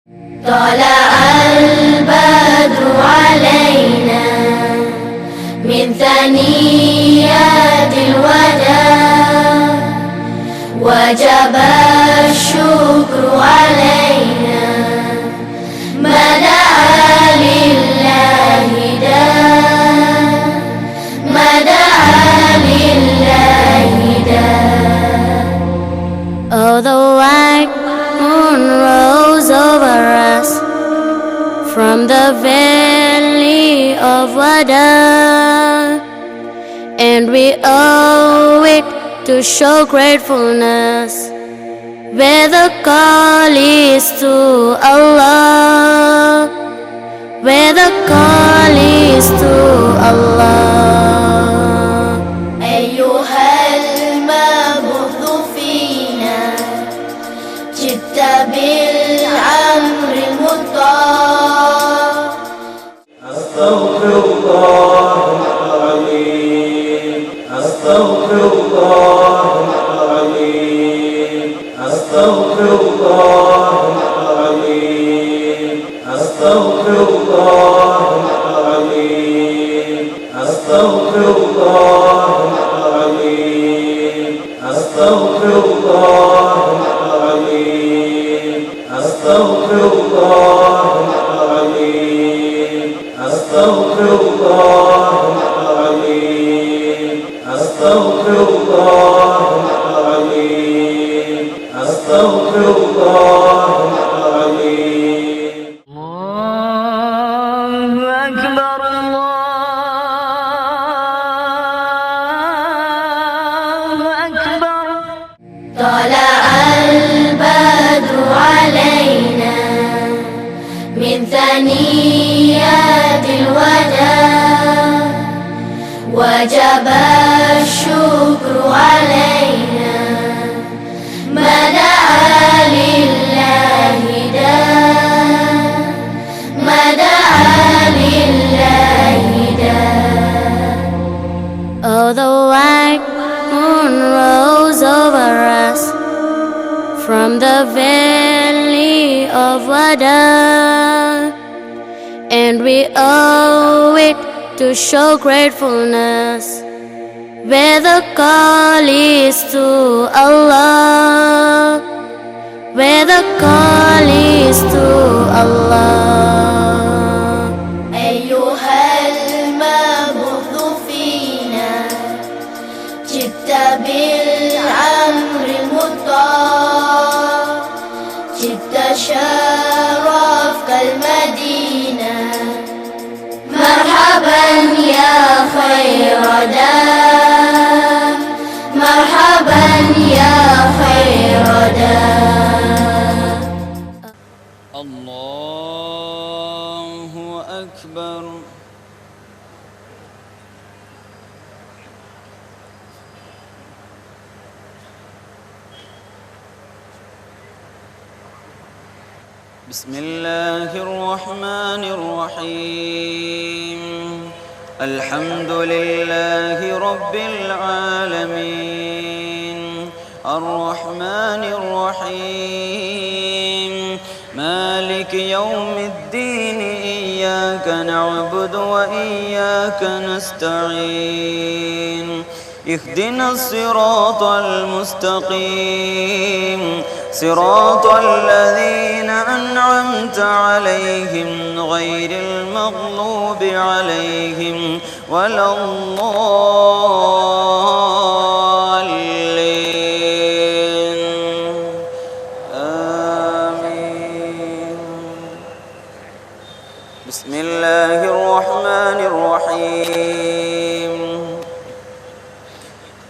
طلع البدر علينا من ثنيات الوداع وجب الشكر علينا ما دعا لله داع ما دعا لله داع. Oh, the white moon rose over us from the valley of Wada, and we owe it to show gratefulness where the call is to Allah, where the call is to Allah. أيها المبعوث فينا جئت بالأمر المطاع. أستغفر الله العظيم أستغفر الله العظيم أستغفر الله العظيم أستغفر الله العظيم أستغفر الله العظيم أستغفر الله العظيم أستغفر الله العظيم أستغفر الله العظيم أستغفر الله العظيم أستغفر الله العظيم. الله أكبر الله أكبر. طلع البدر علينا من ثنيات الوداع وجب الشكر علينا ما دعا لله داع ما دعا لله داع. Oh, the white moon rose over us from the valley of Wada, and we owe it to show gratefulness where the call is to Allah, where the call is to Allah. أيها المبعوث فينا جئت بالأمر المطاع جئت شرفت المدينة مرحبا يا خير داع مرحبا يا خير داع. الله أكبر. بسم الله الرحمن الرحيم. الحمد لله رب العالمين الرحمن الرحيم مالك يوم الدين إياك نعبد وإياك نستعين اهدنا الصراط المستقيم صراط الذين أنعمت عليهم غير المغضوب عليهم ولا الضالين آمين. بسم الله الرحمن الرحيم.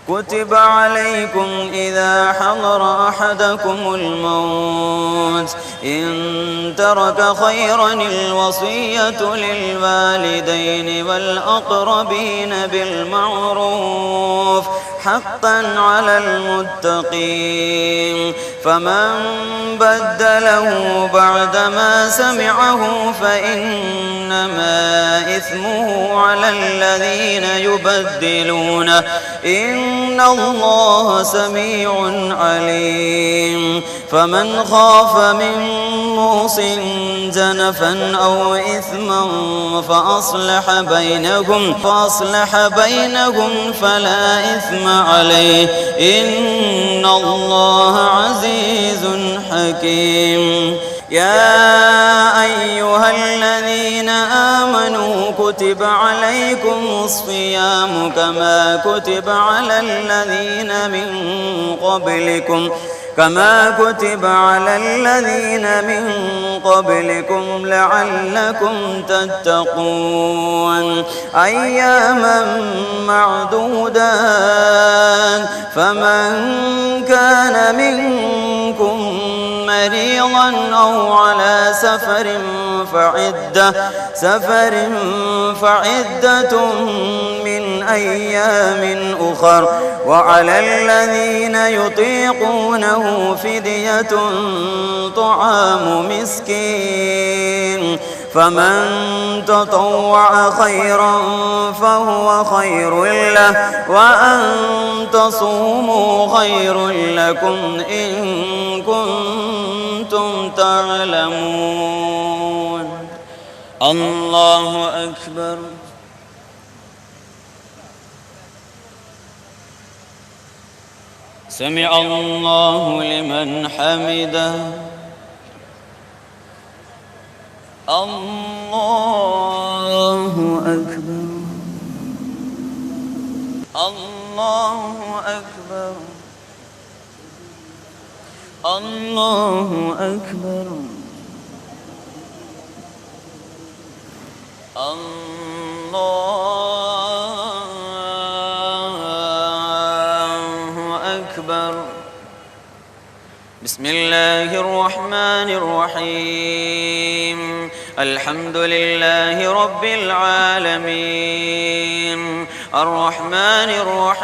كتب عليكم إذا حضر أحدكم الموت إن ترك خيرا الوصية للوالدين والأقربين بالمعروف حقا على المتقين فمن بدله بعدما سمعه فإنما إثمه على الذين يبدلونه إن الله سميع عليم فمن خاف من موص جنفا أو إثما فأصلح بينهم فلا إثم عليه إن الله عزيز حكيم يا أيها الذين آمنوا كتب عليكم الصيام كما كتب على الذين من قبلكم لعلكم تتقون أياما معدودات فمن كان منكم مريضا أو على سفر فعدة من أيام أخر وعلى الذين يطيقونه فدية طعام مسكين فمن تطوع خيرا فهو خير له وأن تصوموا خير لكم إن كنتم تعلمون الله أكبر سمع الله لمن حمده الله أكبر الله أكبر الله أكبر الله أكبر بسم الله الرحمن الرحيم الحمد لله رب العالمين الرحمن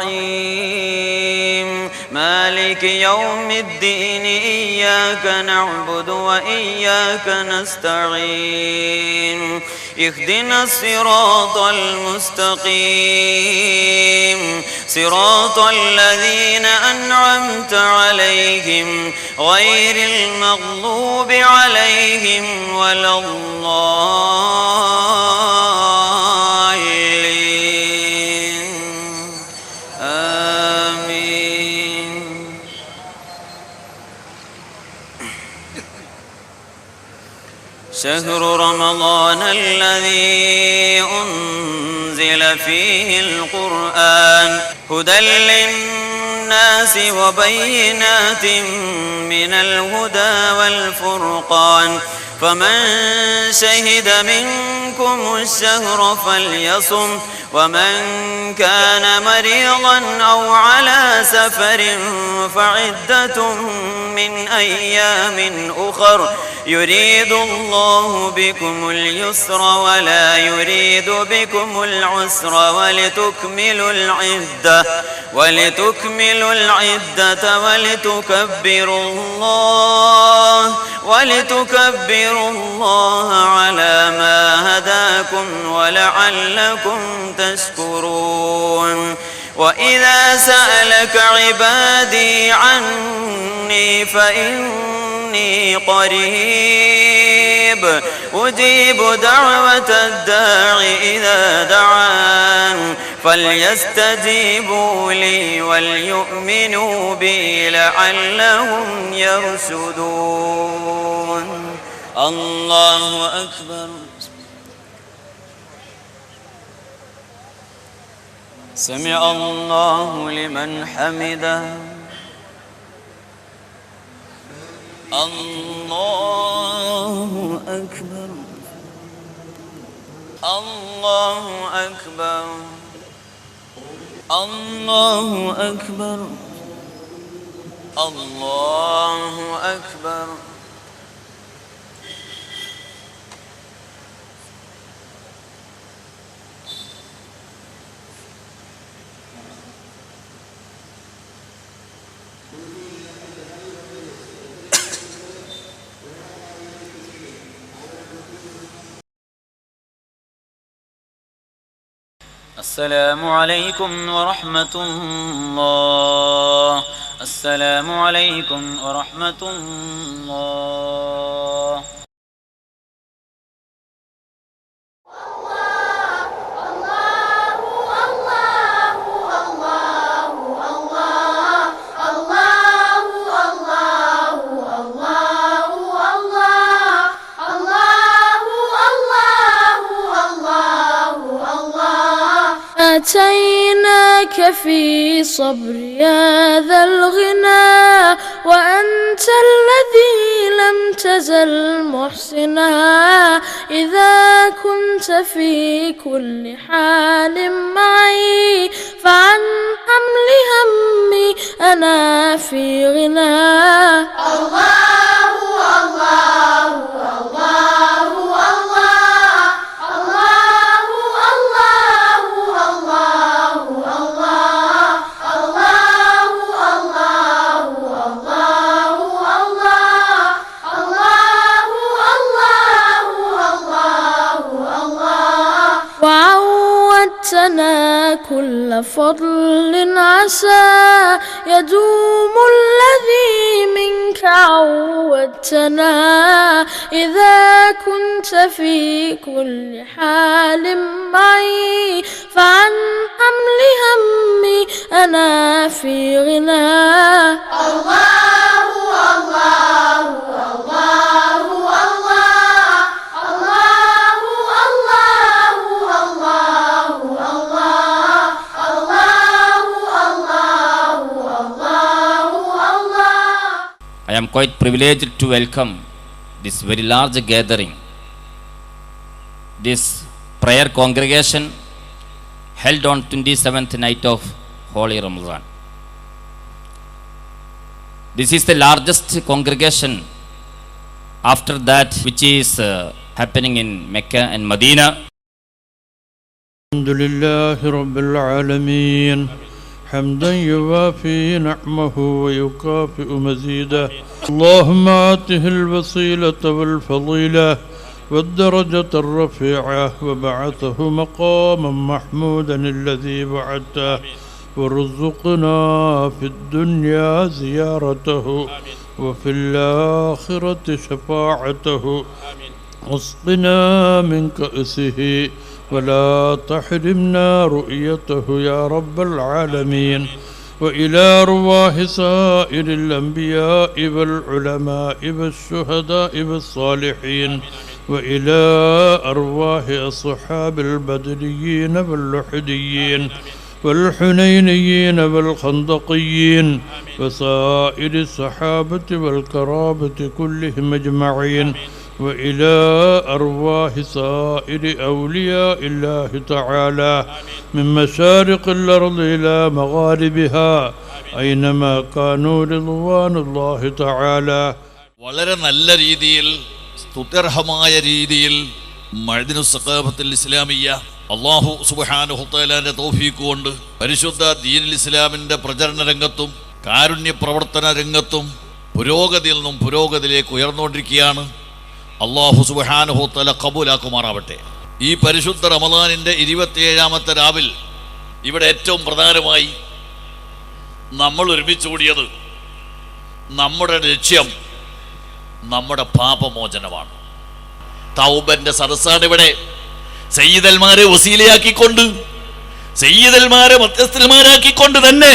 الرحيم مالك يوم الدين إياك نعبد وإياك نستعين اهدنا الصراط المستقيم صراط الذين أنعمت عليهم غير المغضوب عليهم ولا الضالين آمين شهر رمضان الذي أنزل فيه القرآن هدى للناس وبينات من الهدى والفرقان فمن شهد منكم الشهر فليصم ومن كان مريضا أو على سفر فعدة من أيام أخر يريد الله بكم اليسر ولا يريد بكم العسر ولتكملوا العدة ولتكبروا الله على ما هداكم ولعلكم تشكرون وإذا سألك عبادي عني فإني قريب أجيب دعوة الداع إذا دعان فليستجيبوا لي وليؤمنوا بي لعلهم يرشدون الله أكبر سمع الله لمن حمده الله أكبر الله أكبر الله أكبر الله أكبر السلام عليكم ورحمة الله. السلام عليكم ورحمة الله. أتيناك في صبر يا ذا الغنى، وأنت الذي لم تزل محسنا، إذا كنت في كل حال معي، فعن حمل همي أنا في غنى. الله الله الله الله كل فضل عسى يدوم الذي منك عودتنا، إذا كنت في كل حال معي، فعن حمل همي أنا في غنى. الله الله الله الله I am quite privileged to welcome this very large gathering, this prayer congregation held on 27th night of Holy Ramadan. This is the largest congregation after that which is happening in Mecca and Medina. Alhamdulillah Rabbil Alameen, حمدا يوافي نعمه ويكافئ مزيده. اللهم آته الوسيلة والفضيلة والدرجة الرفيعة، وبعثه مقاما محمودا الذي وعدته، وارزقنا في الدنيا زيارته وفي الآخرة شفاعته، واسقنا من كأسه ولا تحرمنا رؤيته يا رب العالمين. وإلى أرواح سائر الأنبياء والعلماء والشهداء والصالحين، وإلى أرواح أصحاب البدريين واللحديين والحنينيين والخندقيين وسائر الصحابة والكرامة كلهم أجمعين، وإلى أرواح سائر أولياء الله تعالى من مشارق الأرض إلى مغاربها أينما كانوا رضوان الله تعالى. വളരെ നല്ല രീതിയിൽ സ്തുത്യർഹമായ രീതിയിൽ മഅദിനു സഖാഫത്തുൽ ഇസ്ലാമിയ്യ അല്ലാഹു സുബ്ഹാനഹു തആലാന്റെ തൗഫീഖ് കൊണ്ട് പരിശുദ്ധ ദീനുൽ ഇസ്ലാമിന്റെ പ്രചരണ രംഗത്തും കാരുണ്യ പ്രവർത്തന രംഗത്തും പുരോഗതിയിൽ നിന്നും പുരോഗതിയിലേക്ക് ഉയർന്നുകൊണ്ടിരിക്കുകയാണ്. അല്ലാഹു സുബ്ഹാനഹു തആല ഖബൂലാക്കുമാറാവട്ടെ. ഈ പരിശുദ്ധ റമദാനിൻ്റെ 27ാമത്തെ രാവിൽ ഇവിടെ ഏറ്റവും പ്രധാനമായി നമ്മൾ ഒരുമിച്ച് കൂടിയത് നമ്മുടെ ലക്ഷ്യം നമ്മുടെ പാപമോചനമാണ്. തൗബന്റെ സദസ്സാണ് ഇവിടെ. സയ്യിദന്മാരെ വസീലയാക്കിക്കൊണ്ട്, സയ്യിദന്മാരെ മധ്യസ്ഥന്മാരാക്കിക്കൊണ്ട് തന്നെ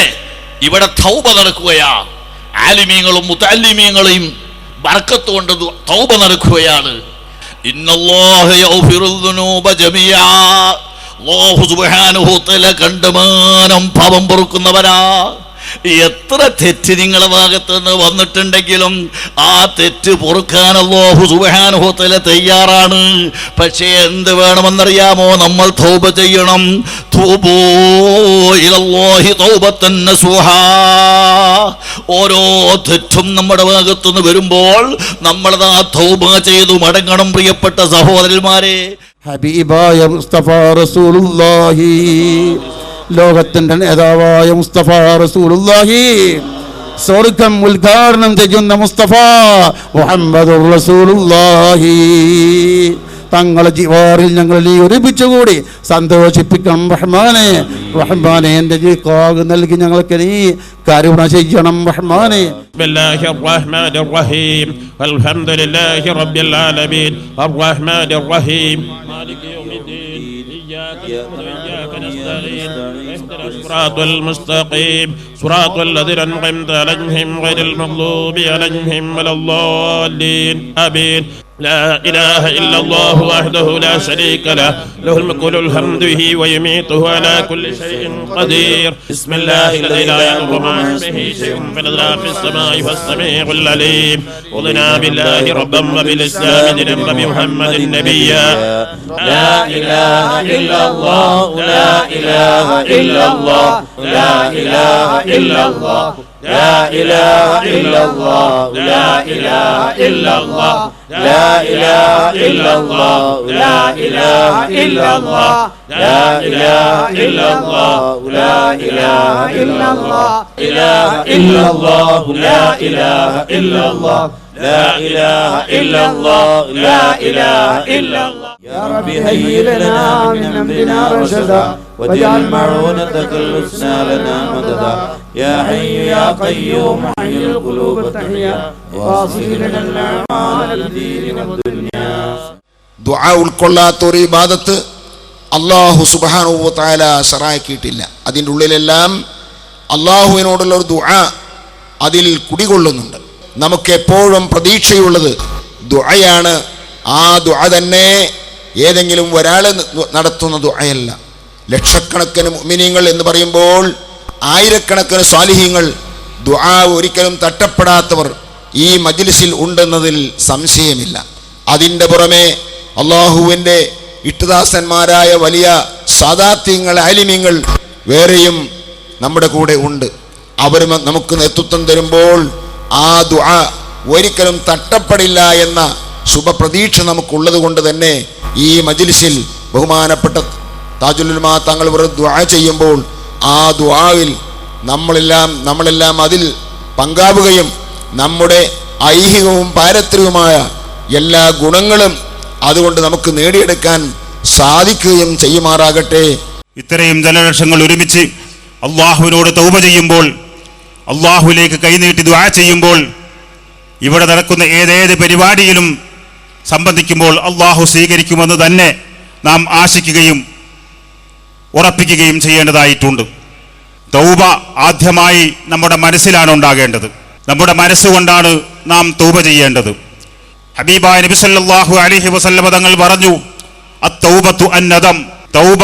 ഇവിടെ തൗബ നടക്കുകയാ. ആലിമീങ്ങളും മുതഅല്ലിമീങ്ങളെയും ബർക്കത്ത് കൊണ്ട് തൗബ നടക്കുകയാണ്. ഇന്നല്ലാഹ യഗ്ഫിറുൽ ദുനൂബ ജമീഅ. അല്ലാഹു സുബ്ഹാനഹു തആല കണ്ടമാനം പാപം പൊറുക്കുന്നവനാ. എത്ര തെറ്റ് നിങ്ങളുടെ ഭാഗത്ത് നിന്ന് വന്നിട്ടുണ്ടെങ്കിലും ആ തെറ്റ് പൊറുക്കാൻ അല്ലാഹു സുബ്ഹാനഹു തആല തയ്യാറാണ്. പക്ഷേ എന്ത് വേണമെന്നറിയാമോ? നമ്മൾ തൗബ ചെയ്യണം. തൂബൂ ഇലല്ലാഹി തൗബത്തൻ നസൂഹാ. ഓരോ തെറ്റും നമ്മുടെ ഭാഗത്തുനിന്ന് വരുമ്പോൾ നമ്മളതാ തൗബ ചെയ്തു മടങ്ങണം. പ്രിയപ്പെട്ട സഹോദരന്മാരെ, ഹബീബായ മുസ്തഫ റസൂലുള്ളാഹി, ലോകത്തിന്റെ നേതാവായ മുസ്തഫ റസൂലുള്ളാഹി, സ്വർഗ്ഗം ഉദ്ഘാടനം ചെയ്യുന്ന മുസ്തഫ മുഹമ്മദുർ റസൂലുള്ളാഹി തങ്ങളെ ജിവാറിൽ ഞങ്ങൾ നീ ഒരുമിച്ചുകൂടി സന്തോഷിപ്പിക്കണം റഹ്മാനെ. റഹ്മാനെ എൻ്റെ ജിക്കാഗ് നൽകി ഞങ്ങൾക്ക് നീ കരുണ ചെയ്യണം റഹ്മാനെ. ബിസ്മില്ലാഹിർ റഹ്മാനിർ റഹീം അൽഹംദുലില്ലാഹി റബ്ബിൽ ആലമീൻ അർറഹ്മാനിർ റഹീം മാലികി യൗമിദ്ദീൻ ഇയ്യാക നഅ്ബുദു വഇയ്യാക നസ്തഈൻ ഇഹ്ദിനസ് സിറാത്തൽ മുസ്തഖീം സിറാത്തൽ ലദീന അൻഅംത അലൈഹിം ഗൈറിൽ മഗ്ദൂബി അലൈഹിം വലദ്ദാല്ലീൻ ആമീൻ. لا إله إلا الله وحده لا شريك له له الملك وله الحمد به ويميته على كل شيء قدير. بسم الله الذي لا يضر مع اسمه شيء في الأرض في السماء فالسميع العليم. رضينا بالله ربا وبالإسلام دينا وبمحمد نبيا. لا إله إلا الله لا إله إلا الله لا إله إلا الله لا إله إلا الله لا إله إلا الله لا إله إلا الله لا إله إلا الله لا إله إلا الله لا إله إلا الله إله إلا الله لا إله إلا الله لا إله إلا الله لا إله إلا الله. يا رب هيئ لنا من أمرنا رشدا واجعل معونتك الحسنى لنا مددا. يا حي يا قيوم حي القلوب تحيا واصل لنا الأعمال الدين والدنيا. ദുആ ഉൾക്കൊള്ളാത്തൊരു ഇബാദത്ത് അല്ലാഹു സുബ്ഹാനഹു വ തആല ശറഅക്കിയിട്ടില്ല. അതിൻ്റെ ഉള്ളിലെല്ലാം അല്ലാഹുവിനോടുള്ള ഒരു ദുആ അതിൽ കുടികൊള്ളുന്നുണ്ട്. നമുക്ക് എപ്പോഴും പ്രതീക്ഷയുള്ളത് ദുആയാണ്. ആ ദുആ തന്നെ ഏതെങ്കിലും ഒരാൾ നടത്തുന്ന ദുആയല്ല. ലക്ഷക്കണക്കിന് മുഅ്മിനീങ്ങൾ എന്ന് പറയുമ്പോൾ ആയിരക്കണക്കിന് സ്വാലിഹീങ്ങൾ ദുആ ഒരിക്കലും തട്ടപ്പെടാത്തവർ ഈ മജ്ലിസിൽ ഉണ്ടെന്നതിൽ സംശയമില്ല. അതിൻ്റെ പുറമെ അള്ളാഹുവിൻ്റെ ഇഷ്ടദാസന്മാരായ വലിയ സാദാത്യങ്ങൾ ആലിമീങ്ങൾ വേറെയും നമ്മുടെ കൂടെ ഉണ്ട്. അവർ നമുക്ക് നേതൃത്വം തരുമ്പോൾ ആ ദുആ ഒരിക്കലും തട്ടപ്പെടില്ല എന്ന ശുഭപ്രതീക്ഷ നമുക്കുള്ളത് കൊണ്ട് തന്നെ ഈ മജ്ലിസിൽ ബഹുമാനപ്പെട്ട താജുൽ ഉലമാ തങ്ങൾ ദുആ ചെയ്യുമ്പോൾ ആ ദുആവിൽ നമ്മളെല്ലാം അതിൽ പങ്കാവുകയും നമ്മുടെ ഐഹികവും പാരത്രികവുമായ എല്ലാ ഗുണങ്ങളും അതുകൊണ്ട് നമുക്ക് നേടിയെടുക്കാൻ സാധിക്കുകയും ചെയ്യുമാറാകട്ടെ. ഇത്രയും ജനലക്ഷങ്ങൾ ഒരുമിച്ച് അള്ളാഹുവിനോട് തൗബ ചെയ്യുമ്പോൾ, അള്ളാഹുവിലേക്ക് കൈനീട്ടി ദുആ ചെയ്യുമ്പോൾ, ഇവിടെ നടക്കുന്ന ഏതേത് പരിപാടിയിലും സംബന്ധിക്കുമ്പോൾ അള്ളാഹു സ്വീകരിക്കുമെന്ന് തന്നെ നാം ആശിക്കുകയും ഉറപ്പിക്കുകയും ചെയ്യേണ്ടതായിട്ടുണ്ട്. തൗബ ആദ്യമായി നമ്മുടെ മനസ്സിലാണ് ഉണ്ടാകേണ്ടത്. നമ്മുടെ മനസ്സുകൊണ്ടാണ് നാം തൗബ ചെയ്യേണ്ടത്. ഹബീബായ നബി സല്ലല്ലാഹു അലൈഹി വസല്ലമ തങ്ങൾ പറഞ്ഞു, അത്തൗബത്തു അന്നദം, തൗബ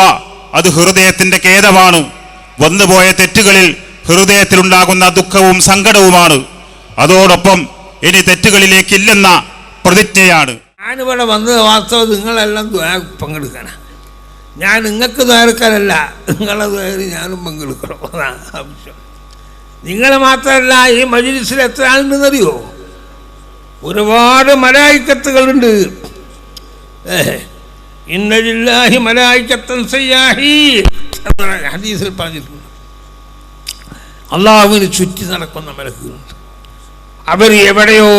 അത് ഹൃദയത്തിന്റെ ഖേദമാണ്. വന്നുപോയ തെറ്റുകളിൽ ഹൃദയത്തിലുണ്ടാകുന്ന ദുഃഖവും സങ്കടവുമാണ്. അതോടൊപ്പം ഇനി തെറ്റുകളിലേക്കില്ലെന്ന പ്രതിജ്ഞയാണ്. ഞാനിവിടെ വന്നത് വാസ്തവം നിങ്ങളെല്ലാം പങ്കെടുക്കണം. ഞാൻ നിങ്ങൾക്ക് ദ്വാരക്കാരല്ല, നിങ്ങളെ ദ്വാരി ഞാനും പങ്കെടുക്കണം. അതാണ് ആവശ്യം. നിങ്ങൾ മാത്രമല്ല, ഈ മജ്ലിസിൽ എത്ര ആളുണ്ടെന്നറിയോ? ഒരുപാട് മലായിക്കത്തുകളുണ്ട്. ഇന്ന ലില്ലാഹി മലായിക്കത്തൻ സയ്യാഹി എന്നാണ് ഹദീസിൽ പറഞ്ഞിട്ടുണ്ട്. അള്ളാഹുവിന് ചുറ്റി നടക്കുന്ന മലക്കുകളുണ്ട്. അവർ എവിടെയോ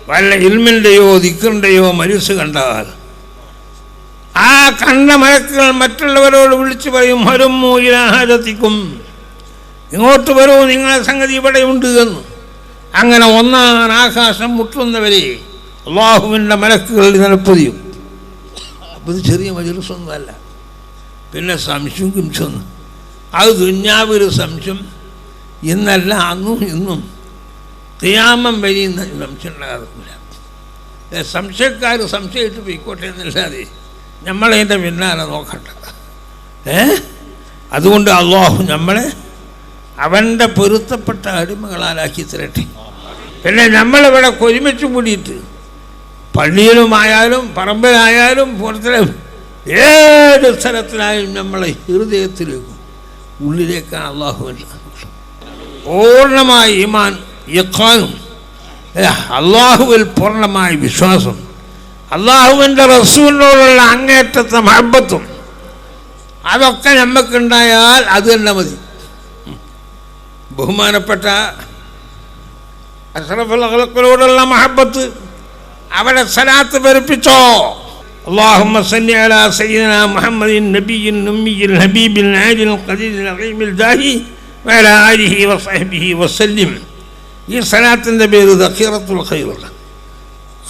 വല്ല ഇൽമിൻ്റെയോ ദിക്റിൻ്റെയോ മരിസ് കണ്ടാൽ ആ കണ്ട മലക്കുകൾ മറ്റുള്ളവരോട് വിളിച്ചു പറയും, ഹരുമ്മൂ ഇലാ ഹാജത്തിക്കും, ഇങ്ങോട്ട് വരൂ, നിങ്ങളെ സംഗതി ഇവിടെയുണ്ട് എന്ന്. അങ്ങനെ ഒന്നാം ആകാശം മുട്ടുന്നവരെ അള്ളാഹുവിൻ്റെ മലക്കുകൾ നിലപ്പൊതിയും. അപ്പോൾ ഇത് ചെറിയ മജ്‌ലിസൊന്നുമല്ല. പിന്നെ സംശയം കിംശൊന്ന്, അത് ദുന്യാവൊരു സംശയം, ഇന്നല്ല അന്നും ഇന്നും ഖിയാമം വരെയുന്ന സംശയം ഉണ്ടാകാറില്ല. സംശയക്കാർ സംശയമായിട്ട് പോയിക്കോട്ടെ എന്നല്ലാതെ നമ്മളതിൻ്റെ പിന്നാലെ നോക്കണ്ട. അതുകൊണ്ട് അള്ളാഹു നമ്മളെ അവൻ്റെ പൊരുത്തപ്പെട്ട അടിമകളാലാക്കി തരട്ടെ. പിന്നെ നമ്മളിവിടെ ഒരുമിച്ച് കൂടിയിട്ട് പള്ളിയിലുമായാലും പറമ്പിലായാലും പുറത്തിലും ഏത് സ്ഥലത്തിലായാലും നമ്മളെ ഹൃദയത്തിലേക്കും ഉള്ളിലേക്കാണ് അള്ളാഹുവിൻ്റെ പൂർണ്ണമായ ഈമാൻ, യഖീനും, അള്ളാഹുവിൽ പൂർണ്ണമായ വിശ്വാസം, അള്ളാഹുവിൻ്റെ റസൂലിനോടുള്ള അങ്ങേറ്റത്തെ മഹബത്തും, അതൊക്കെ നമുക്കുണ്ടായാൽ അത് തന്നെ മതി. ബഹുമാനപ്പെട്ട അഷ്റഫുൽ ഖൽഖിനോടുള്ള മഹബത്ത്, അവരെ സലാത്ത് പെരുപ്പിച്ചോ, اللهم صل على سيدنا محمد النبي الأمي الحبيب العادل القدير العظيم الداهي وعلى آله وصحبه وسلم. ഈ സലാത്തിൻ്റെ പേര് ദഖീറത്തുൽ ഖൈർ,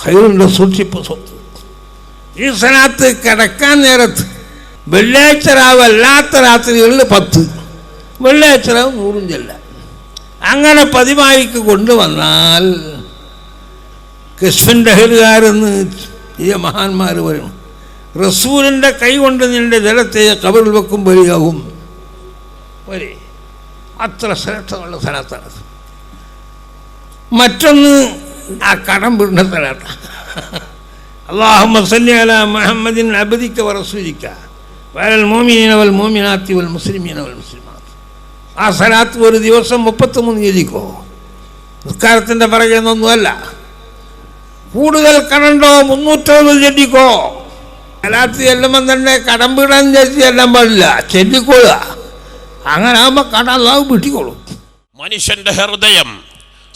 ഖൈറിൻ്റെ സൂക്ഷിപ്പ് സ്വത്ത്. ഈ സലാത്ത് കിടക്കാൻ നേരത്ത് വെള്ളിയാഴ്ച രാവ് അല്ലാത്ത രാത്രികളിൽ 10, വെള്ളിയാഴ്ച രാവ് 100 ചെല്ലാം. അങ്ങനെ പതിവായിക്ക് കൊണ്ടുവന്നാൽ കശ്ഫിൻ്റെ ഹെലുകാരെന്ന് ഈ മഹാന്മാർ പറയും, റസൂലിൻ്റെ കൈ കൊണ്ട് നിന്റെ ജലത്തെ കബറിൽ വെക്കും വരികയാകും. വരെ അത്ര ശ്രേഷ്ഠമുള്ള സ്ഥലത്താണ്. മറ്റൊന്ന് ആ കടം വീടുന്ന സ്ഥലത്താണ്. അല്ലാഹുമ്മ സല്ലി അലാ മുഹമ്മദിൻ അബ്ദിക വറസൂലിക വഅലൽ മുഅ്മിനീന വൽ മുഅ്മിനാത്തി വൽ മുസ്ലിമീന വൽ മുസ്ലിമാത്ത്. ആ സലാത്ത് ഒരു ദിവസം 33 ചൊല്ലിക്കോ. നിസ്കാരത്തിൻ്റെ പറയുന്നൊന്നുമല്ല. കൂടുതൽ കടണ്ടോ 360 ചെല്ലിക്കോ. സലാത്ത് ചെല്ലുമ്പം തന്നെ കടം വീടാൻ വിചാരിച്ച് ചെല്ലാൻ പാടില്ല, ചെല്ലിക്കൊള്ളുക. അങ്ങനെ ആകുമ്പോൾ കട അല്ലാഹു വീട്ടിക്കോളും. മനുഷ്യന്റെ ഹൃദയം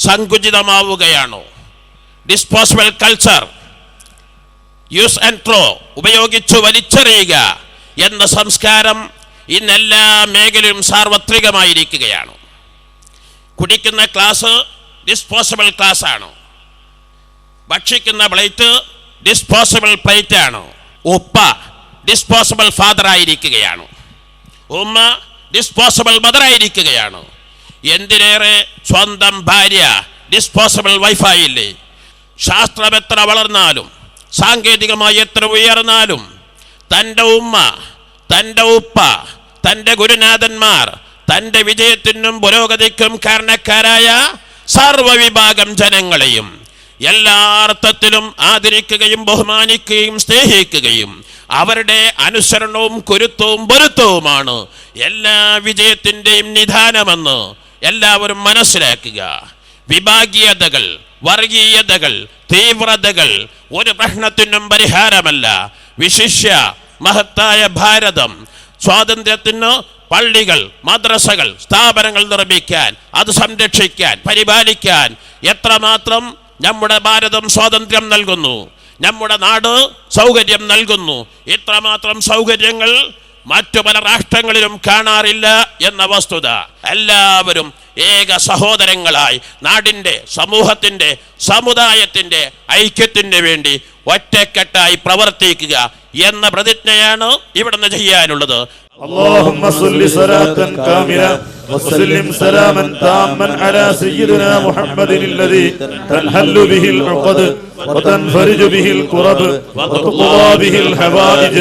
സങ്കുചിതമാവുകയാണോ? Disposable culture, use and throw, ഉപയോഗിച്ചു വലിച്ചെറിയുക എന്ന സംസ്കാരം ഇന്നെല്ലാ മേഖലയിലും സാർവത്രികമായിരിക്കുകയാണ്. കുടിക്കുന്ന ഗ്ലാസ് ഡിസ്പോസിബിൾ ഗ്ലാസ് ആണ്, ഭക്ഷിക്കുന്ന പ്ലേറ്റ് ഡിസ്പോസിബിൾ പ്ലേറ്റ് ആണ്, ഉപ്പ ഡിസ്പോസിബിൾ ഫാദർ ആയിരിക്കുകയാണ്, ഉമ്മ ഡിസ്പോസിബിൾ മദർ ആയിരിക്കുകയാണ്. എന്തിനേറെ സ്വന്തം ഭാര്യ ഡിസ്പോസിബിൾ വൈഫായില്ലേ. ശാസ്ത്രം എത്ര വളർന്നാലും സാങ്കേതികമായി എത്ര ഉയർന്നാലും തൻ്റെ ഉമ്മ, തൻ്റെ ഉപ്പ, തൻ്റെ ഗുരുനാഥന്മാർ, തൻ്റെ വിജയത്തിനും പുരോഗതിക്കും കാരണക്കാരായ സർവവിഭാഗം ജനങ്ങളെയും എല്ലാ അർത്ഥത്തിലും ആദരിക്കുകയും ബഹുമാനിക്കുകയും സ്നേഹിക്കുകയും അവരുടെ അനുസരണവും കുരുത്തവും പൊരുത്തവുമാണ് എല്ലാ വിജയത്തിൻ്റെയും നിദാനമെന്ന് എല്ലാവരും മനസ്സിലാക്കുക. വിഭാഗീയതകൾ, വർഗീയതകൾ, തീവ്രതകൾ ഒരു പ്രശ്നത്തിനും പരിഹാരമല്ല. വിശിഷ്യ മഹത്തായ ഭാരതം സ്വാതന്ത്ര്യത്തിന് പള്ളികൾ, മദ്രസകൾ, സ്ഥാപനങ്ങൾ നിർമ്മിക്കാൻ, അത് സംരക്ഷിക്കാൻ, പരിപാലിക്കാൻ എത്രമാത്രം നമ്മുടെ ഭാരതം സ്വാതന്ത്ര്യം നൽകുന്നു, നമ്മുടെ നാട് സൗകര്യം നൽകുന്നു. ഇത്രമാത്രം സൗകര്യങ്ങൾ മറ്റു പല രാഷ്ട്രങ്ങളിലും കാണാറില്ല എന്ന വസ്തുത. എല്ലാവരും ഏക സഹോദരങ്ങളായി നാടിൻ്റെ, സമൂഹത്തിൻ്റെ, സമുദായത്തിൻ്റെ ഐക്യത്തിന് വേണ്ടി ഒറ്റക്കെട്ടായി പ്രവർത്തിക്കുക എന്ന പ്രതിജ്ഞയാണ് ഇവിടുന്ന് ചെയ്യാനുള്ളത്. اللهم صل صلاة كاملة وسلم سلاما تاما على سيدنا محمد الذي تنحل به العقد وتنفرج به الكرب وتقضى به الحوائج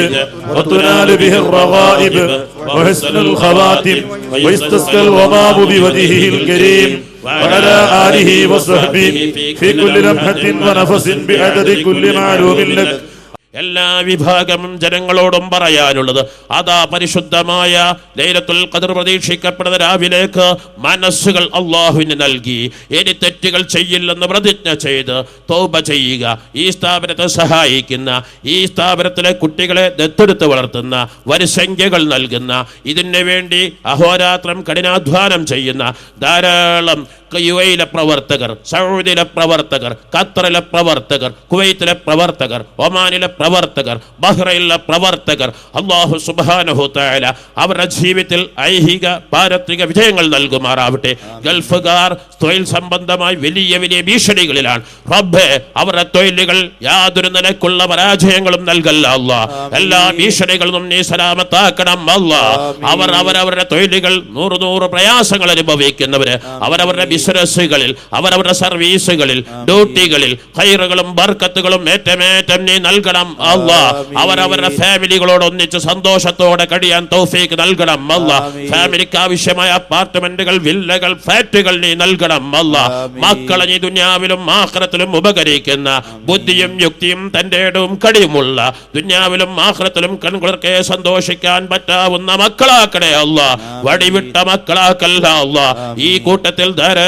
وتنال به الرغائب وحسن الخواتم ويستسقى الغمام بوجهه الكريم وعلى آله وصحبه في كل لمحة ونفس بعدد كل معلوم لك. എല്ലാ വിഭാഗം ജനങ്ങളോടും പറയാനുള്ളത്, അതാ പരിശുദ്ധമായ ലൈലത്തുൽ ഖദ്ർ പ്രതീക്ഷിക്കപ്പെടുന്ന രാവിലേക്ക് മനസ്സുകൾ അള്ളാഹുവിന് നൽകി ഇനി തെറ്റുകൾ ചെയ്യില്ലെന്ന് പ്രതിജ്ഞ ചെയ്ത് തൗബ ചെയ്യുക. ഈ സ്ഥാപനത്തെ സഹായിക്കുന്ന, ഈ സ്ഥാപനത്തിലെ കുട്ടികളെ ദത്തെടുത്ത് വളർത്തുന്ന, വരിസംഖ്യകൾ നൽകുന്ന, ഇതിനു വേണ്ടി അഹോരാത്രം കഠിനാധ്വാനം ചെയ്യുന്ന ധാരാളം യുഎയിലെ പ്രവർത്തകർ, സൗദിയിലെ പ്രവർത്തകർ, ഖത്തറിലെ പ്രവർത്തകർ, കുവൈത്തിലെ പ്രവർത്തകർ, ഒമാനിലെ പ്രവർത്തകർ, ബഹ്റൈനിലെ പ്രവർത്തകർ, അല്ലാഹു സുബ്ഹാനഹു തആല അവരുടെ ജീവിതത്തിൽ ഐഹിക പാരത്രിക വിജയങ്ങൾ നൽകുമാറാവട്ടെ. ഗൾഫുകാർ തൊഴിൽ സംബന്ധമായി വലിയ വലിയ ഭീഷണികളിലാണ്. റബ്ബേ, അവരുടെ തൊഴിലുകൾ യാതൊരു നിലക്കുള്ള പരാജയങ്ങളും നൽകല്ല അല്ലാ. എല്ലാ ഭീഷണികളും നീ സലാമത്താക്കണം അല്ലാ. അവരവരുടെ തൊഴിലുകൾ 100 പ്രയാസങ്ങൾ അനുഭവിക്കുന്നവര് അവരവരുടെ ബിസിനസ്സുകളിൽ, അവരവരുടെ സർവീസുകളിൽ, ഡ്യൂട്ടികളിൽ ഖൈറുകളും ബർക്കത്തുകളും ഏറ്റമേറ്റം നീ നൽകണം അല്ലാ. അവരവരുടെ ഫാമിലികളോട് ഒന്നിച്ച് സന്തോഷത്തോടെ കഴിയാൻ തൗഫീഖ് നൽകണം അല്ലാ. ഫാമിലിക്ക് ആവശ്യമായ അപ്പാർട്ട്മെന്റുകൾ, വില്ലകൾ, ഫ്ലാറ്റുകൾ നീ നൽകണം അല്ലാ. മക്കളെ നീ ദുനിയാവിലും ആഖിറത്തിലും ഉപകരിക്കുന്ന ബുദ്ധിയും യുക്തിയും തന്റെ ഇടവും കഴിയുമുള്ള, ദുനിയാവിലും ആഖിറത്തിലും കൺകുളിർക്കെ സന്തോഷിക്കാൻ പറ്റാവുന്ന മക്കളാക്കണേ അല്ലാ. വടിവിട്ട മക്കളാക്കല്ല അല്ലാ. ഈ കൂട്ടത്തിൽ ധാരാളം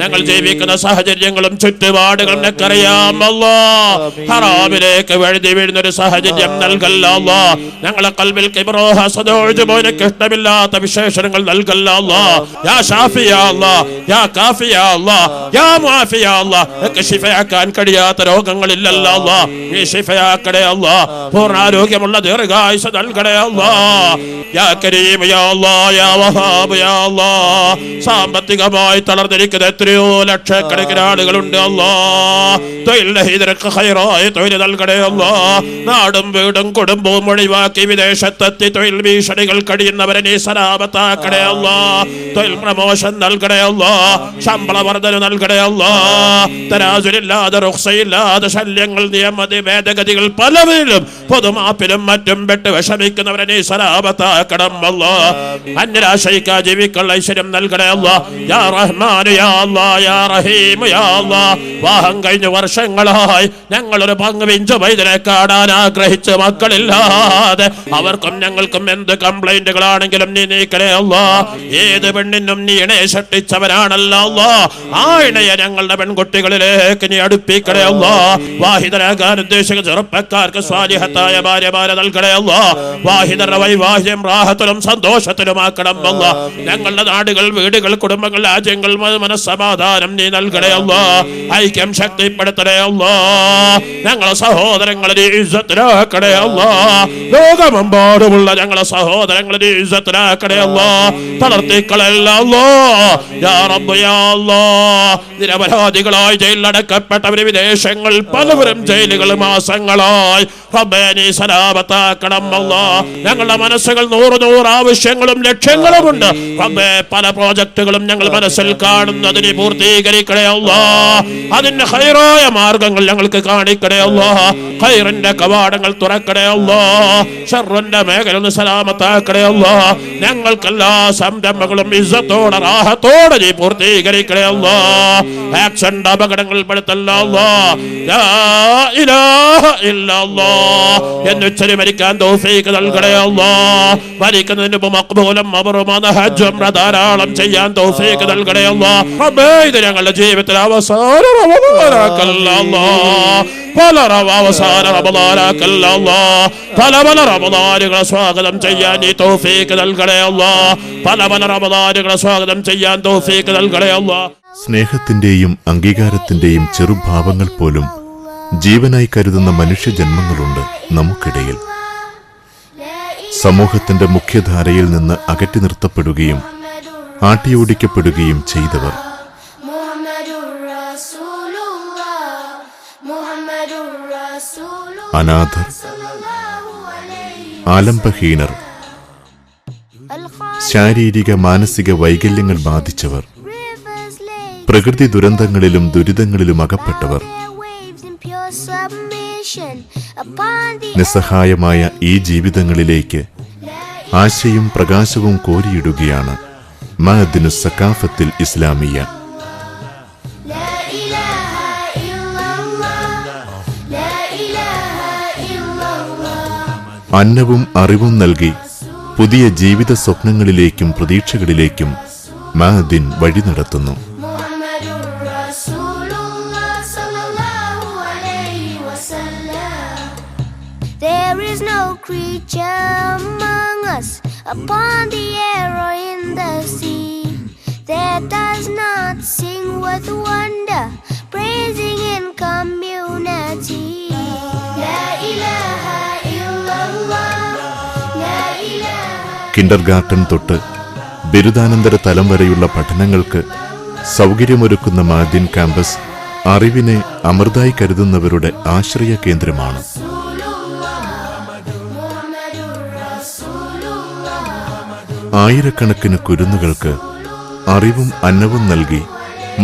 ഞങ്ങൾ ജീവിക്കുന്ന സാഹചര്യങ്ങളും ചുറ്റുപാടുകളും നിനക്കറിയാം അല്ലാ. ഹറാമിലേക്ക് വഴുതി വീഴുന്നൊരു സാഹചര്യം നൽകല്ല അല്ലാ. ഞങ്ങളെ ഖൽബിൽ കിബ്റോ ഹസദോ ഉജ്ബോ നിനക്ക് ഇഷ്ടമില്ലാത്ത വിശേഷണങ്ങൾ നൽകല്ല അല്ലാ. യാ ഷാഫി യാ അല്ലാ, യാ കാഫി യാ അല്ലാ, യാ മുആഫി യാ അല്ലാ. നിനക്ക് ശിഫയാക്കാൻ കഴിയാത്ത രോഗങ്ങളില്ലല്ലോ അല്ലാ. നീ ശിഫയാക്കണേ അല്ലാ. പൂർണ്ണ ആരോഗ്യമുള്ള ദീർഘായുസ് നൽകണേ അല്ലാ. യാ കരീം യാ അല്ലാ, യാ വഹാബ് യാ അല്ലാ. സാമ്പത്തികമായി തളർന്നിരിക്കുന്ന എത്രയോ ലക്ഷക്കണക്കിന് ആളുകളുണ്ട് അല്ലാ. തൊഴിലിനക്ക് ഖൈറായ തൊഴിൽ നൽകണേ അല്ലാ. നാടും വീടും കുടുംബവും ഒഴിവാക്കി വിദേശത്തെത്തി തൊഴിൽ ഭീഷണികൾ കഴിയുന്നവരെ നീ സലാമത്താക്കണേ അല്ലാ. തൊഴിൽ പ്രമോഷൻ നൽകണേ അല്ലാ. ശമ്പള വർധന നൽകണേ അല്ലാ. തരാസുലില്ലാതെ റുഖ്സയില്ലാതെ ശല്യങ്ങൾ നിയമതി ഭേദഗതികൾ പലവിലും പൊതുമാപ്പിലും മറ്റും പെട്ട് വിഷമിക്കുന്നവരെ നീ സലാമത്താക്കണം അല്ലാ. അന്യരാശയിക്കാ ജീവിക്കുള്ള ഐശ്വര്യം നൽകണേ അല്ലാ. യാ റഹ്മാനു യാ അല്ലാ, യാ റഹീം യാ അല്ലാ. വിവാഹം കഴിഞ്ഞ വർഷങ്ങളായി ഞങ്ങളൊരു പങ്കുവെഞ്ചു വൈദ്യനെ കാണാൻ ആഗ്രഹിച്ച് മക്കളില്ലാതെ അവർക്കും ഞങ്ങൾക്കും എന്ത് കംപ്ലൈന്റുകളാണെങ്കിലും നീ നീക്കണേ അല്ലാ. ഏത് പെണ്ണിനും നീ ഇണയെ സൃഷ്ടിച്ചവനാണല്ലോ അല്ലാ. ആ ഇണയെ ഞങ്ങളുടെ പെൺകുട്ടികളിലേക്ക് നീ അടുപ്പിക്കണേ അല്ലാ. വാഹിദരാകാൻ ഉദ്ദേശിക്കുന്ന ചെറുപ്പക്കാർക്ക് സ്വാലിഹത്തായ ഭാര്യമാരെ നൽകണേ അല്ലാ. വാഹിദരുടെ വൈവാഹികം റാഹത്തിലും സന്തോഷത്തിലുമാക്കണം അല്ലാ. ഞങ്ങളുടെ നാടുകൾ, വീടുകൾ, കുടുംബങ്ങൾ, രാജ്യങ്ങൾ മനസ്സമാധാനം നീ നൽകണേ അല്ലാ. ഐക്യം ശക്തിപ്പെടുത്തണേ അല്ലാ. ഞങ്ങളെ സഹോദരങ്ങളെ ഇസ്സത്തിലാക്കണേ അല്ലാ. ലോകമെമ്പാടുമുള്ള ഞങ്ങളെ സഹോദരങ്ങളെ ഇസ്സത്തിലാക്കണേ അല്ലാ. തളർത്തിക്കളയല്ല അല്ലാ. യാ റബ്ബ് യാ അല്ലാ. നിരപരാധികളായി ജയിലിലടക്കപ്പെട്ടവര് വിദേശങ്ങൾ പലവരും ജയിലുകൾ മാസങ്ങളായി റബ്ബേ നീ സലാമത്താക്കണം അല്ലാ. ഞങ്ങളുടെ മനസ്സുകൾ 100 ആവശ്യങ്ങളും ലക്ഷ്യങ്ങളുമുണ്ട് റബ്ബേ. പല പ്രോജക്റ്റുകളും ഞങ്ങൾ മനസ്സിൽ കാണുന്നതിന് പൂർത്തീകരിക്കണേ അല്ലാ. അതിന്റെ ഖൈറായ മാർഗങ്ങൾ ഞങ്ങൾക്ക് കാണിക്കണേ അല്ലാ. ഖൈറിന്റെ കവാടങ്ങൾ തുറക്കണേ അല്ലാ. ശർറിന്റെ മേഖല സലാമത്താക്കണേ അല്ലാ. ഞങ്ങൾക്കെല്ലാ സംരംഭങ്ങളും ഇസ്സത്തോടെ റാഹത്തോടെ നീ പൂർത്തീകരിക്കണേ അല്ലാ. ആക്സിഡന്റ് അപകടങ്ങൾ പെടുത്തല്ല അല്ലാ. ലാ ഇലാഹ ഇല്ലല്ലാഹ് എന്നുച്ചരി മരിക്കാൻ തൗഫീഖ് നൽകണേ അല്ലാ. മരിക്കുന്നതിന് മുമ്പ് മഖ്ബൂലും മബ്റൂറുമായ ഹജ്ജ് ഉംറ ധാരാളം ചെയ്യാൻ തൗഫീഖ് നൽകണേ അല്ലാ. റബ്ബേ ഇത് ഞങ്ങളുടെ ജീവിതത്തിൽ അവസാന റമദാനാക്കല്ല അല്ലാ. പല റമദാനാക്കല്ല അല്ലാ. പല റമദാനുകളെ സ്വാഗതം ചെയ്യാൻ നീ തൗഫീഖ് നൽകണേ അല്ലാ. പല റമദാനുകളെ സ്വാഗതം ചെയ്യാൻ തൗഫീഖ് നൽകണേ അല്ലാ. സ്നേഹത്തിന്റെയും അംഗീകാരത്തിന്റെയും ചെറുഭാവങ്ങൾ പോലും ജീവനായി കരുതുന്ന മനുഷ്യജന്മങ്ങളുണ്ട് നമുക്കിടയിൽ. സമൂഹത്തിന്റെ മുഖ്യധാരയിൽ നിന്ന് അകറ്റി നിർത്തപ്പെടുകയും ആട്ടിയോടിക്കപ്പെടുകയും ചെയ്തവർ, അനാഥർ, ആലംബഹീനർ, ശാരീരിക മാനസിക വൈകല്യങ്ങൾ ബാധിച്ചവർ, പ്രകൃതി ദുരന്തങ്ങളിലും ദുരിതങ്ങളിലും അകപ്പെട്ടവർ, നിസ്സഹായമായ ഈ ജീവിതങ്ങളിലേക്ക് ആശയും പ്രകാശവും കോരിയിടുകയാണ് മഅദിനു സഖാഫത്തിൽ ഇസ്ലാമിയ. അന്നവും അറിവും നൽകി പുതിയ ജീവിത സ്വപ്നങ്ങളിലേക്കും പ്രതീക്ഷകളിലേക്കും മഅദിൻ വഴി നടത്തുന്നു. There is no creature among us, upon the air or in the sea, that does not sing with wonder, praising in community. La ilaha illallah, la ilaha. Kindergarten തൊട്ട് ബിരുദാനന്തര തലം വരെയുള്ള പഠനങ്ങൾക്ക് സൗകര്യമൊരുക്കുന്ന മഅദിൻ ക്യാമ്പസ് അറിവിനെ അമൃതായി കരുതുന്നവരുടെ ആശ്രയ കേന്ദ്രമാണ്. ആയിരക്കണക്കിന് കുരുന്നുകൾക്ക് അറിവും അന്നവും നൽകി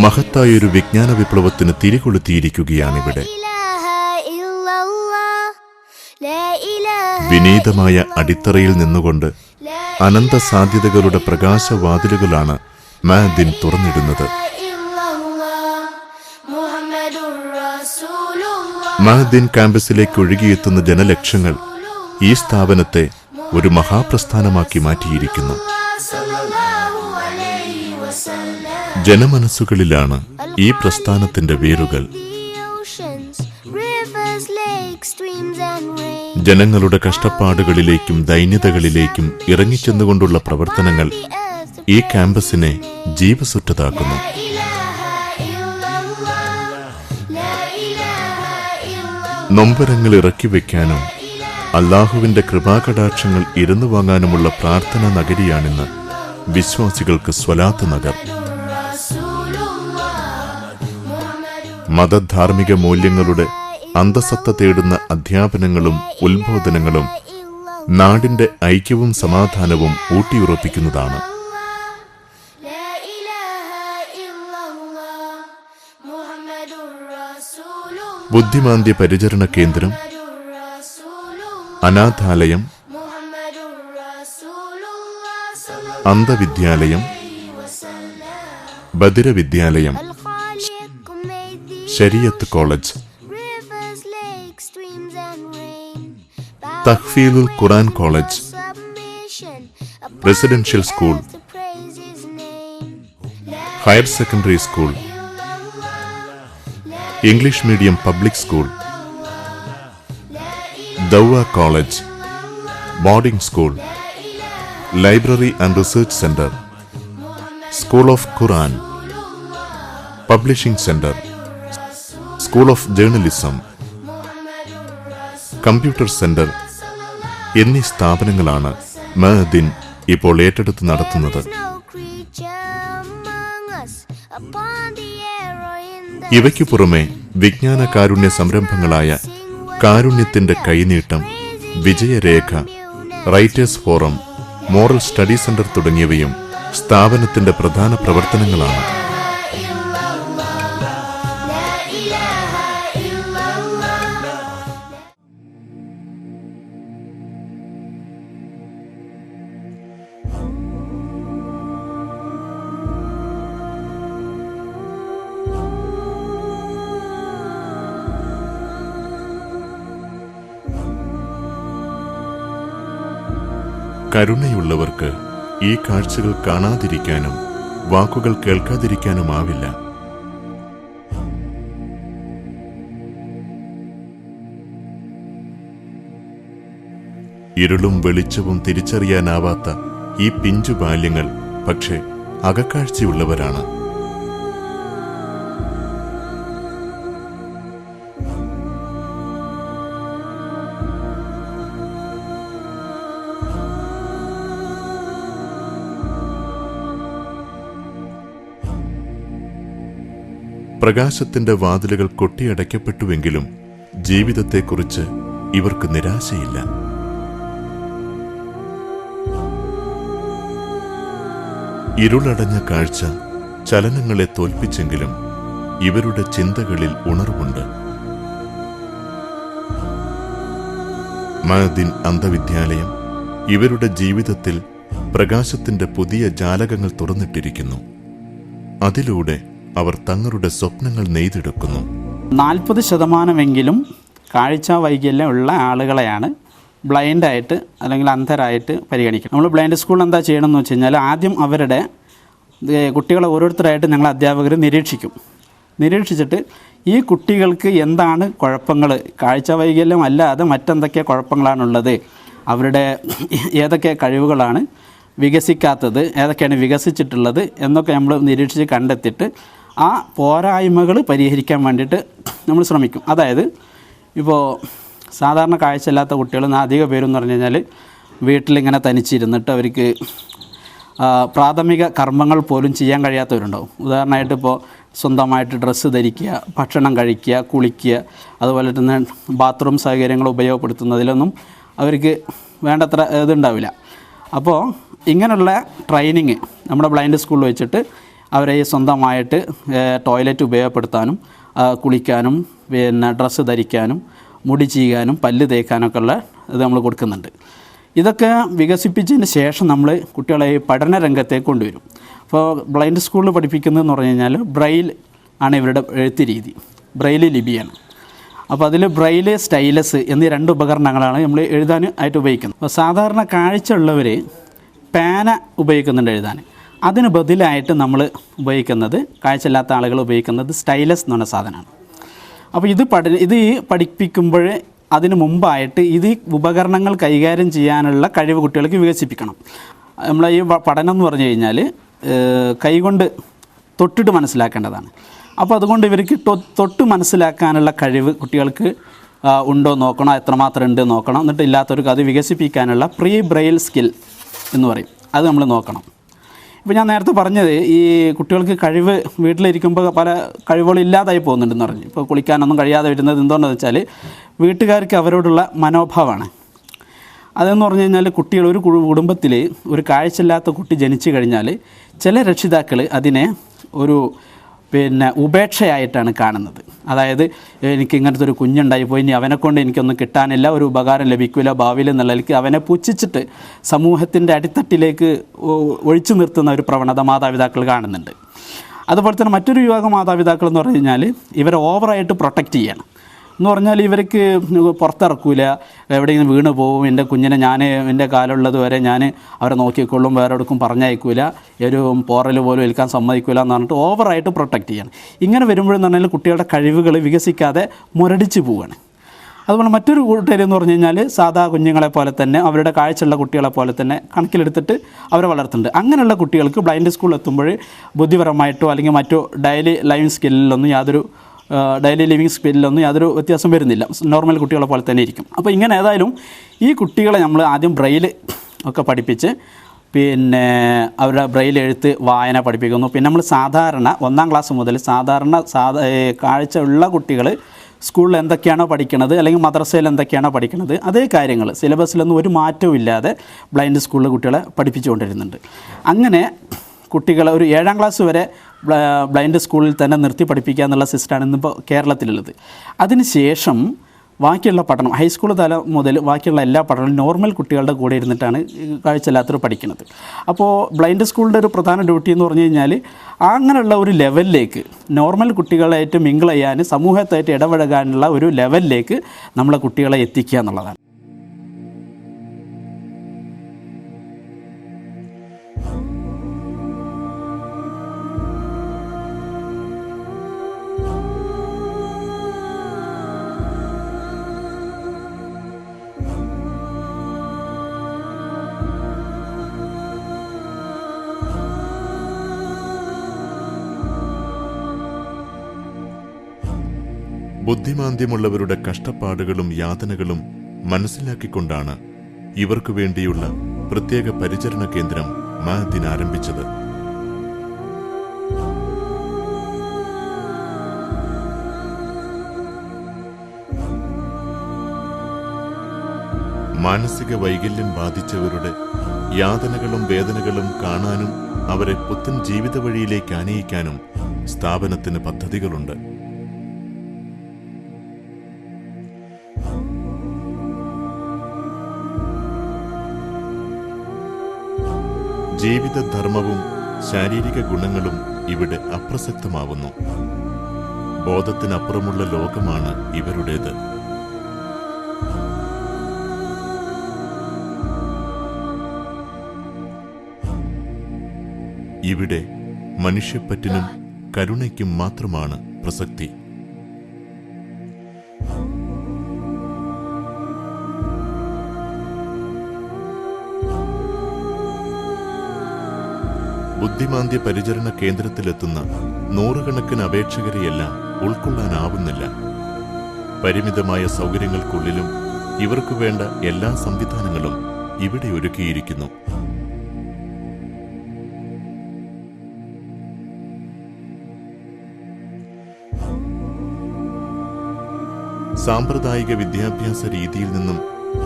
മഹത്തായൊരു വിജ്ഞാന വിപ്ലവത്തിന് തിരികൊളുത്തിയിരിക്കുകയാണിവിടെ. വിനീതമായ അടിത്തറയിൽ നിന്നുകൊണ്ട് അനന്ത സാധ്യതകളുടെ പ്രകാശവാതിലുകളാണ് മഅദിൻ തുറന്നിടുന്നത്. മഅദിൻ ക്യാമ്പസിലേക്ക് ഒഴുകിയെത്തുന്ന ജനലക്ഷങ്ങൾ ഈ സ്ഥാപനത്തെ ഒരു മഹാപ്രസ്ഥാനമാക്കി മാറ്റിയിരിക്കുന്നു. ജനമനസ്സുകളിലാണ് ഈ പ്രസ്ഥാനത്തിന്റെ വേരുകൾ. ജനങ്ങളുടെ കഷ്ടപ്പാടുകളിലേക്കും ദൈന്യതകളിലേക്കും ഇറങ്ങിച്ചെന്നുകൊണ്ടുള്ള പ്രവർത്തനങ്ങൾ ഈ ക്യാമ്പസിനെ ജീവസുറ്റതാക്കുന്നു. നൊമ്പരങ്ങൾ ഇറക്കി വയ്ക്കാനും അല്ലാഹുവിന്റെ കൃപാകടാക്ഷങ്ങൾ ഇരുന്നു വാങ്ങാനുമുള്ള പ്രാർത്ഥനാ നഗരിയാണിന്ന് വിശ്വാസികൾക്ക് സ്വലാത്ത് നഗർ. മതധാർമ്മിക മൂല്യങ്ങളുടെ അന്തസത്ത തേടുന്ന അധ്യാപനങ്ങളും ഉത്ബോധനങ്ങളും നാടിന്റെ ഐക്യവും സമാധാനവും ഊട്ടിയുറപ്പിക്കുന്നതാണ്. ബുദ്ധിമാന്ദ്യ പരിചരണ കേന്ദ്രം, അനാഥാലയം, അന്ധവിദ്യാലയം, ബദിര വിദ്യാലയം, ശരീഅത്ത് കോളേജ്, തഹ്ഫീലുൽ Quran college, residential school, higher secondary school, English medium public school, ദൗവ college, boarding school, library and research centre, school of Quran, publishing centre, school of journalism, computer centre എന്നീ സ്ഥാപനങ്ങളാണ് മഅദിൻ ഇപ്പോൾ ഏറ്റെടുത്ത് നടത്തുന്നത്. ഇവയ്ക്കു പുറമെ വിജ്ഞാന കാരുണ്യ സംരംഭങ്ങളായ കാരുണ്യത്തിന്റെ കൈനീട്ടം, Vijayarekha, writers forum, moral study centre തുടങ്ങിയവയും സ്ഥാപനത്തിന്റെ പ്രധാന പ്രവർത്തനങ്ങളാണ്. കരുണയുള്ളവർക്ക് ഈ കാഴ്ചകൾ കാണാതിരിക്കാനും വാക്കുകൾ കേൾക്കാതിരിക്കാനുമാവില്ല. ഇരുളും വെളിച്ചവും തിരിച്ചറിയാനാവാത്ത ഈ പിഞ്ചു ബാല്യങ്ങൾ പക്ഷേ അകക്കാഴ്ചയുള്ളവരാണ്. പ്രകാശത്തിന്റെ വാതിലുകൾ കൊട്ടിയടയ്ക്കപ്പെട്ടുവെങ്കിലും ജീവിതത്തെക്കുറിച്ച് ഇവർക്ക് നിരാശയില്ല. ഇരുളടഞ്ഞ കാഴ്ച ചലനങ്ങളെ തോൽപ്പിച്ചെങ്കിലും ഇവരുടെ ചിന്തകളിൽ ഉണർവുണ്ട്. മഅദിൻ അന്ധവിദ്യാലയം ഇവരുടെ ജീവിതത്തിൽ പ്രകാശത്തിന്റെ പുതിയ ജാലകങ്ങൾ തുറന്നിട്ടിരിക്കുന്നു. അതിലൂടെ അവർ തങ്ങളുടെ സ്വപ്നങ്ങൾ നെയ്തെടുക്കുന്നു. 40% കാഴ്ച വൈകല്യം ഉള്ള ആളുകളെയാണ് ബ്ലൈൻഡായിട്ട് അല്ലെങ്കിൽ അന്ധരായിട്ട് പരിഗണിക്കുന്നത്. നമ്മൾ ബ്ലൈൻഡ് സ്കൂളിൽ എന്താ ചെയ്യണമെന്ന് വെച്ച് കഴിഞ്ഞാൽ ആദ്യം അവരുടെ കുട്ടികളെ ഓരോരുത്തരായിട്ട് ഞങ്ങൾ അധ്യാപകർ നിരീക്ഷിച്ചിട്ട് ഈ കുട്ടികൾക്ക് എന്താണ് കുഴപ്പങ്ങൾ, കാഴ്ച വൈകല്യം അല്ലാതെ മറ്റെന്തൊക്കെ കുഴപ്പങ്ങളാണുള്ളത്, അവരുടെ ഏതൊക്കെ കഴിവുകളാണ് വികസിക്കാത്തത്, ഏതൊക്കെയാണ് വികസിച്ചിട്ടുള്ളത് എന്നൊക്കെ നമ്മൾ നിരീക്ഷിച്ച് കണ്ടെത്തിയിട്ട് ആ പോരായ്മകൾ പരിഹരിക്കാൻ വേണ്ടിയിട്ട് നമ്മൾ ശ്രമിക്കും. അതായത് ഇപ്പോൾ സാധാരണ കാഴ്ചയില്ലാത്ത കുട്ടികൾ അധിക പേരെന്ന് പറഞ്ഞു കഴിഞ്ഞാൽ വീട്ടിലിങ്ങനെ തനിച്ചിരുന്നിട്ട് അവർക്ക് പ്രാഥമിക കർമ്മങ്ങൾ പോലും ചെയ്യാൻ കഴിയാത്തവരുണ്ടാവും. ഉദാഹരണമായിട്ട് ഇപ്പോൾ സ്വന്തമായിട്ട് ഡ്രസ്സ് ധരിക്കുക, ഭക്ഷണം കഴിക്കുക, കുളിക്കുക, അതുപോലെ തന്നെ ബാത്റൂം സൗകര്യങ്ങൾ ഉപയോഗപ്പെടുത്തുന്നതിലൊന്നും അവർക്ക് വേണ്ടത്ര ഇതുണ്ടാവില്ല. അപ്പോൾ ഇങ്ങനെയുള്ള ട്രെയിനിങ് നമ്മുടെ ബ്ലൈൻഡ് സ്കൂളിൽ വെച്ചിട്ട് അവരെ സ്വന്തമായിട്ട് ടോയ്ലറ്റ് ഉപയോഗപ്പെടുത്താനും കുളിക്കാനും പിന്നെ ഡ്രസ്സ് ധരിക്കാനും മുടി ചെയ്യാനും പല്ല് തേക്കാനൊക്കെ ഉള്ള ഇത് നമ്മൾ കൊടുക്കുന്നുണ്ട്. ഇതൊക്കെ വികസിപ്പിച്ചതിന് ശേഷം നമ്മൾ കുട്ടികളെ പഠന രംഗത്തേക്ക് കൊണ്ടുവരും. അപ്പോൾ ബ്ലൈൻഡ് സ്കൂളിൽ പഠിപ്പിക്കുന്നതെന്ന് പറഞ്ഞു കഴിഞ്ഞാൽ ബ്രെയിൽ ആണ് ഇവരുടെ എഴുത്ത് രീതി, ബ്രെയിൽ ലിപിയാണ്. അപ്പോൾ അതിൽ ബ്രെയിൽ, സ്റ്റൈലസ് എന്നീ 2 ഉപകരണങ്ങളാണ് നമ്മൾ എഴുതാൻ ആയിട്ട് ഉപയോഗിക്കുന്നത്. അപ്പോൾ സാധാരണ കാഴ്ച ഉള്ളവർ പേന ഉപയോഗിക്കുന്നുണ്ട് എഴുതാൻ. അതിന് ബദലായിട്ട് നമ്മൾ ഉപയോഗിക്കുന്നത്, കാഴ്ചയില്ലാത്ത ആളുകൾ ഉപയോഗിക്കുന്നത് സ്റ്റൈലസ് എന്ന് പറഞ്ഞ സാധനമാണ്. അപ്പോൾ ഇത് പഠിപ്പിക്കുമ്പോൾ അതിന് മുമ്പായിട്ട് ഇത് ഉപകരണങ്ങൾ കൈകാര്യം ചെയ്യാനുള്ള കഴിവ് കുട്ടികൾക്ക് വികസിപ്പിക്കണം. നമ്മൾ ഈ പഠനം എന്ന് പറഞ്ഞു കഴിഞ്ഞാൽ കൈകൊണ്ട് തൊട്ടിട്ട് മനസ്സിലാക്കേണ്ടതാണ്. അപ്പോൾ അതുകൊണ്ട് ഇവർക്ക് തൊട്ട് മനസ്സിലാക്കാനുള്ള കഴിവ് കുട്ടികൾക്ക് ഉണ്ടോ നോക്കണം, എത്രമാത്രം ഉണ്ട് നോക്കണം. എന്നിട്ട് ഇല്ലാത്തവർക്ക് അത് വികസിപ്പിക്കാനുള്ള പ്രീ ബ്രെയിൽ സ്കിൽ എന്ന് പറയും, അത് നമ്മൾ നോക്കണം. ഇപ്പോൾ ഞാൻ നേരത്തെ പറഞ്ഞത് ഈ കുട്ടികൾക്ക് കഴിവ് വീട്ടിലിരിക്കുമ്പോൾ പല കഴിവുകളും ഇല്ലാതായി പോകുന്നുണ്ടെന്ന് പറഞ്ഞു. ഇപ്പോൾ കുളിക്കാനൊന്നും കഴിയാതെ വരുന്നത് എന്തുകൊണ്ടെന്ന് വെച്ചാൽ വീട്ടുകാർക്ക് അവരോടുള്ള മനോഭാവമാണ്. അതെന്ന് പറഞ്ഞു കഴിഞ്ഞാൽ കുട്ടികൾ ഒരു കുടുംബത്തിൽ ഒരു കാഴ്ചയില്ലാത്ത കുട്ടി ജനിച്ചു കഴിഞ്ഞാൽ ചില രക്ഷിതാക്കൾ അതിനെ ഒരു ഉപേക്ഷയായിട്ടാണ് കാണുന്നത്. അതായത് എനിക്ക് ഇങ്ങനത്തെ ഒരു കുഞ്ഞുണ്ടായിപ്പോയി, ഇനി അവനെക്കൊണ്ട് എനിക്കൊന്നും കിട്ടാനില്ല, ഒരു ഉപകാരം ലഭിക്കില്ല ഭാവിയിൽ എന്നുള്ളതിലേക്ക് അവനെ പുച്ഛിച്ചിട്ട് സമൂഹത്തിൻ്റെ അടിത്തട്ടിലേക്ക് ഒഴിച്ചു നിർത്തുന്ന ഒരു പ്രവണത മാതാപിതാക്കൾ കാണുന്നുണ്ട്. അതുപോലെ തന്നെ മറ്റൊരു വിഭാഗം മാതാപിതാക്കൾ എന്ന് പറഞ്ഞു കഴിഞ്ഞാൽ ഇവരെ ഓവറായിട്ട് പ്രൊട്ടക്റ്റ് ചെയ്യണം. എന്ന് പറഞ്ഞാൽ ഇവർക്ക് പുറത്തിറക്കൂല, എവിടെയെങ്കിലും വീണ് പോകും, എൻ്റെ കുഞ്ഞിനെ ഞാൻ എൻ്റെ കാലുള്ളത് വരെ ഞാൻ അവരെ നോക്കിക്കൊള്ളും, വേറെ എവിടേക്കും പറഞ്ഞയക്കൂല, ഒരു പോറൽ പോലും ഏൽക്കാൻ സമ്മതിക്കില്ല എന്ന് പറഞ്ഞിട്ട് ഓവറായിട്ട് പ്രൊട്ടക്റ്റ് ചെയ്യണം. ഇങ്ങനെ വരുമ്പോഴെന്ന് പറഞ്ഞാൽ കുട്ടികളുടെ കഴിവുകൾ വികസിക്കാതെ മുരടിച്ച് പോവുകയാണ്. അതുപോലെ മറ്റൊരു കൂട്ടരെന്ന് പറഞ്ഞു കഴിഞ്ഞാൽ സാധാ കുഞ്ഞുങ്ങളെ പോലെ തന്നെ അവരുടെ കാഴ്ചയുള്ള കുട്ടികളെ പോലെ തന്നെ കണക്കിലെടുത്തിട്ട് അവരെ വളർത്തുന്നുണ്ട്. അങ്ങനെയുള്ള കുട്ടികൾക്ക് ബ്ലൈൻഡ് സ്കൂളിൽ എത്തുമ്പോൾ ബുദ്ധിപരമായിട്ടോ അല്ലെങ്കിൽ മറ്റോ ഡെയിലി ലിവിങ് സ്കില്ലിലൊന്നും യാതൊരു വ്യത്യാസം വരുന്നില്ല, നോർമൽ കുട്ടികളെ പോലെ തന്നെ ഇരിക്കും. അപ്പോൾ ഇങ്ങനെ ഏതായാലും ഈ കുട്ടികളെ നമ്മൾ ആദ്യം ബ്രെയിൽ ഒക്കെ പഠിപ്പിച്ച് അവരുടെ ബ്രെയിൽ എഴുത്ത് വായന പഠിപ്പിക്കുന്നു. പിന്നെ നമ്മൾ സാധാരണ 1ാം ക്ലാസ് മുതൽ കാഴ്ച ഉള്ള കുട്ടികൾ സ്കൂളിൽ എന്തൊക്കെയാണോ പഠിക്കുന്നത് അല്ലെങ്കിൽ മദ്രസയിൽ എന്തൊക്കെയാണോ പഠിക്കുന്നത് അതേ കാര്യങ്ങൾ സിലബസിലൊന്നും ഒരു മാറ്റവും ഇല്ലാതെ ബ്ലൈൻഡ് സ്കൂളിൽ കുട്ടികളെ പഠിപ്പിച്ചുകൊണ്ടിരുന്നുണ്ട്. അങ്ങനെ കുട്ടികളെ ഒരു 7ാം ക്ലാസ് വരെ ബ്ലൈൻഡ് സ്കൂളിൽ തന്നെ നിർത്തി പഠിപ്പിക്കുക എന്നുള്ള സിസ്റ്റമാണ് ഇന്നിപ്പോൾ കേരളത്തിലുള്ളത്. അതിനുശേഷം ബാക്കിയുള്ള പഠനം ഹൈസ്കൂൾ തലം മുതൽ ബാക്കിയുള്ള എല്ലാ പഠനവും നോർമൽ കുട്ടികളുടെ കൂടെ ഇരുന്നിട്ടാണ് കാഴ്ചയില്ലാത്തവർ പഠിക്കുന്നത്. അപ്പോൾ ബ്ലൈൻഡ് സ്കൂളിൻ്റെ ഒരു പ്രധാന ഡ്യൂട്ടി എന്ന് പറഞ്ഞു കഴിഞ്ഞാൽ അങ്ങനെയുള്ള ഒരു ലെവലിലേക്ക് നോർമൽ കുട്ടികളായിട്ട് മിങ്കിൾ ചെയ്യാൻ സമൂഹത്തായിട്ട് ഇടപഴകാനുള്ള ഒരു ലെവലിലേക്ക് നമ്മളെ കുട്ടികളെ എത്തിക്കുക എന്നുള്ളതാണ്. ബുദ്ധിമാന്ദ്യമുള്ളവരുടെ കഷ്ടപ്പാടുകളും യാതനകളും മനസ്സിലാക്കിക്കൊണ്ടാണ് ഇവർക്കു വേണ്ടിയുള്ള പ്രത്യേക പരിചരണ കേന്ദ്രം മഅദിൻ ആരംഭിച്ചത്. മാനസിക വൈകല്യം ബാധിച്ചവരുടെ യാതനകളും വേദനകളും കാണാനും അവരെ പുത്തൻ ജീവിത വഴിയിലേക്ക് ആനയിക്കാനും സ്ഥാപനത്തിന് പദ്ധതികളുണ്ട്. ജീവിതധർമ്മവും ശാരീരിക ഗുണങ്ങളും ഇവിടെ അപ്രസക്തമാവുന്നു. ബോധത്തിനപ്പുറമുള്ള ലോകമാണ് ഇവരുടേത്. ഇവിടെ മനുഷ്യപ്പറ്റിനും കരുണയ്ക്കും മാത്രമാണ് പ്രസക്തി. ബുദ്ധിമാന്ദ്യ പരിചരണ കേന്ദ്രത്തിലെത്തുന്ന നൂറുകണക്കിന് അപേക്ഷകരെയെല്ലാം ഉൾക്കൊള്ളാനാവുന്നില്ല. പരിമിതമായ സൗകര്യങ്ങൾക്കുള്ളിലും ഇവർക്കു വേണ്ട എല്ലാ സംവിധാനങ്ങളും ഇവിടെ ഒരുക്കിയിരിക്കുന്നു. സാമ്പ്രദായിക വിദ്യാഭ്യാസ രീതിയിൽ നിന്നും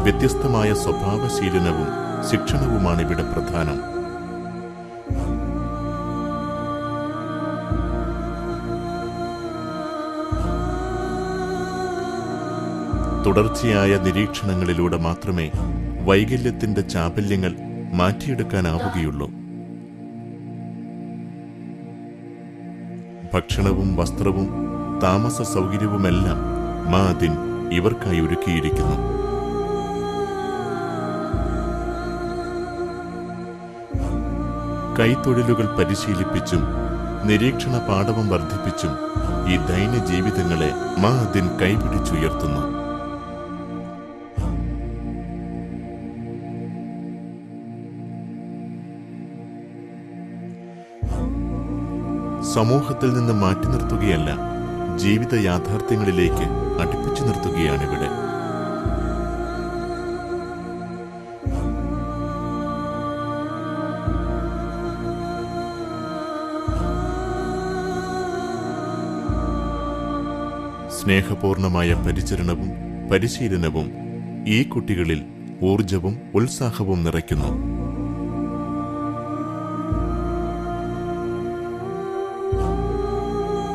വ്യത്യസ്തമായ സ്വഭാവശീലനവും ശിക്ഷണവുമാണ് ഇവിടെ പ്രധാനം. തുടർച്ചയായ നിരീക്ഷണങ്ങളിലൂടെ മാത്രമേ വൈകല്യത്തിന്റെ ചാപല്യങ്ങൾ മാറ്റിയെടുക്കാനാവുകയുള്ളൂ. ഭക്ഷണവും വസ്ത്രവും താമസ സൗകര്യവുമെല്ലാം മഅദിൻ ഇവർക്കായി ഒരുക്കിയിരിക്കുന്നു. കൈത്തൊഴിലുകൾ പരിശീലിപ്പിച്ചും നിരീക്ഷണ പാടവം വർദ്ധിപ്പിച്ചും ഈ ദൈന ജീവിതങ്ങളെ മഅദിൻ കൈപിടിച്ചുയർത്തുന്നു. സമൂഹത്തിൽ നിന്ന് മാറ്റി നിർത്തുകയല്ല, ജീവിത യാഥാർത്ഥ്യങ്ങളിലേക്ക് അടുപ്പിച്ചു നിർത്തുകയാണിവിടെ. സ്നേഹപൂർണമായ പരിചരണവും പരിശീലനവും ഈ കുട്ടികളിൽ ഊർജവും ഉത്സാഹവും നിറയ്ക്കുന്നു.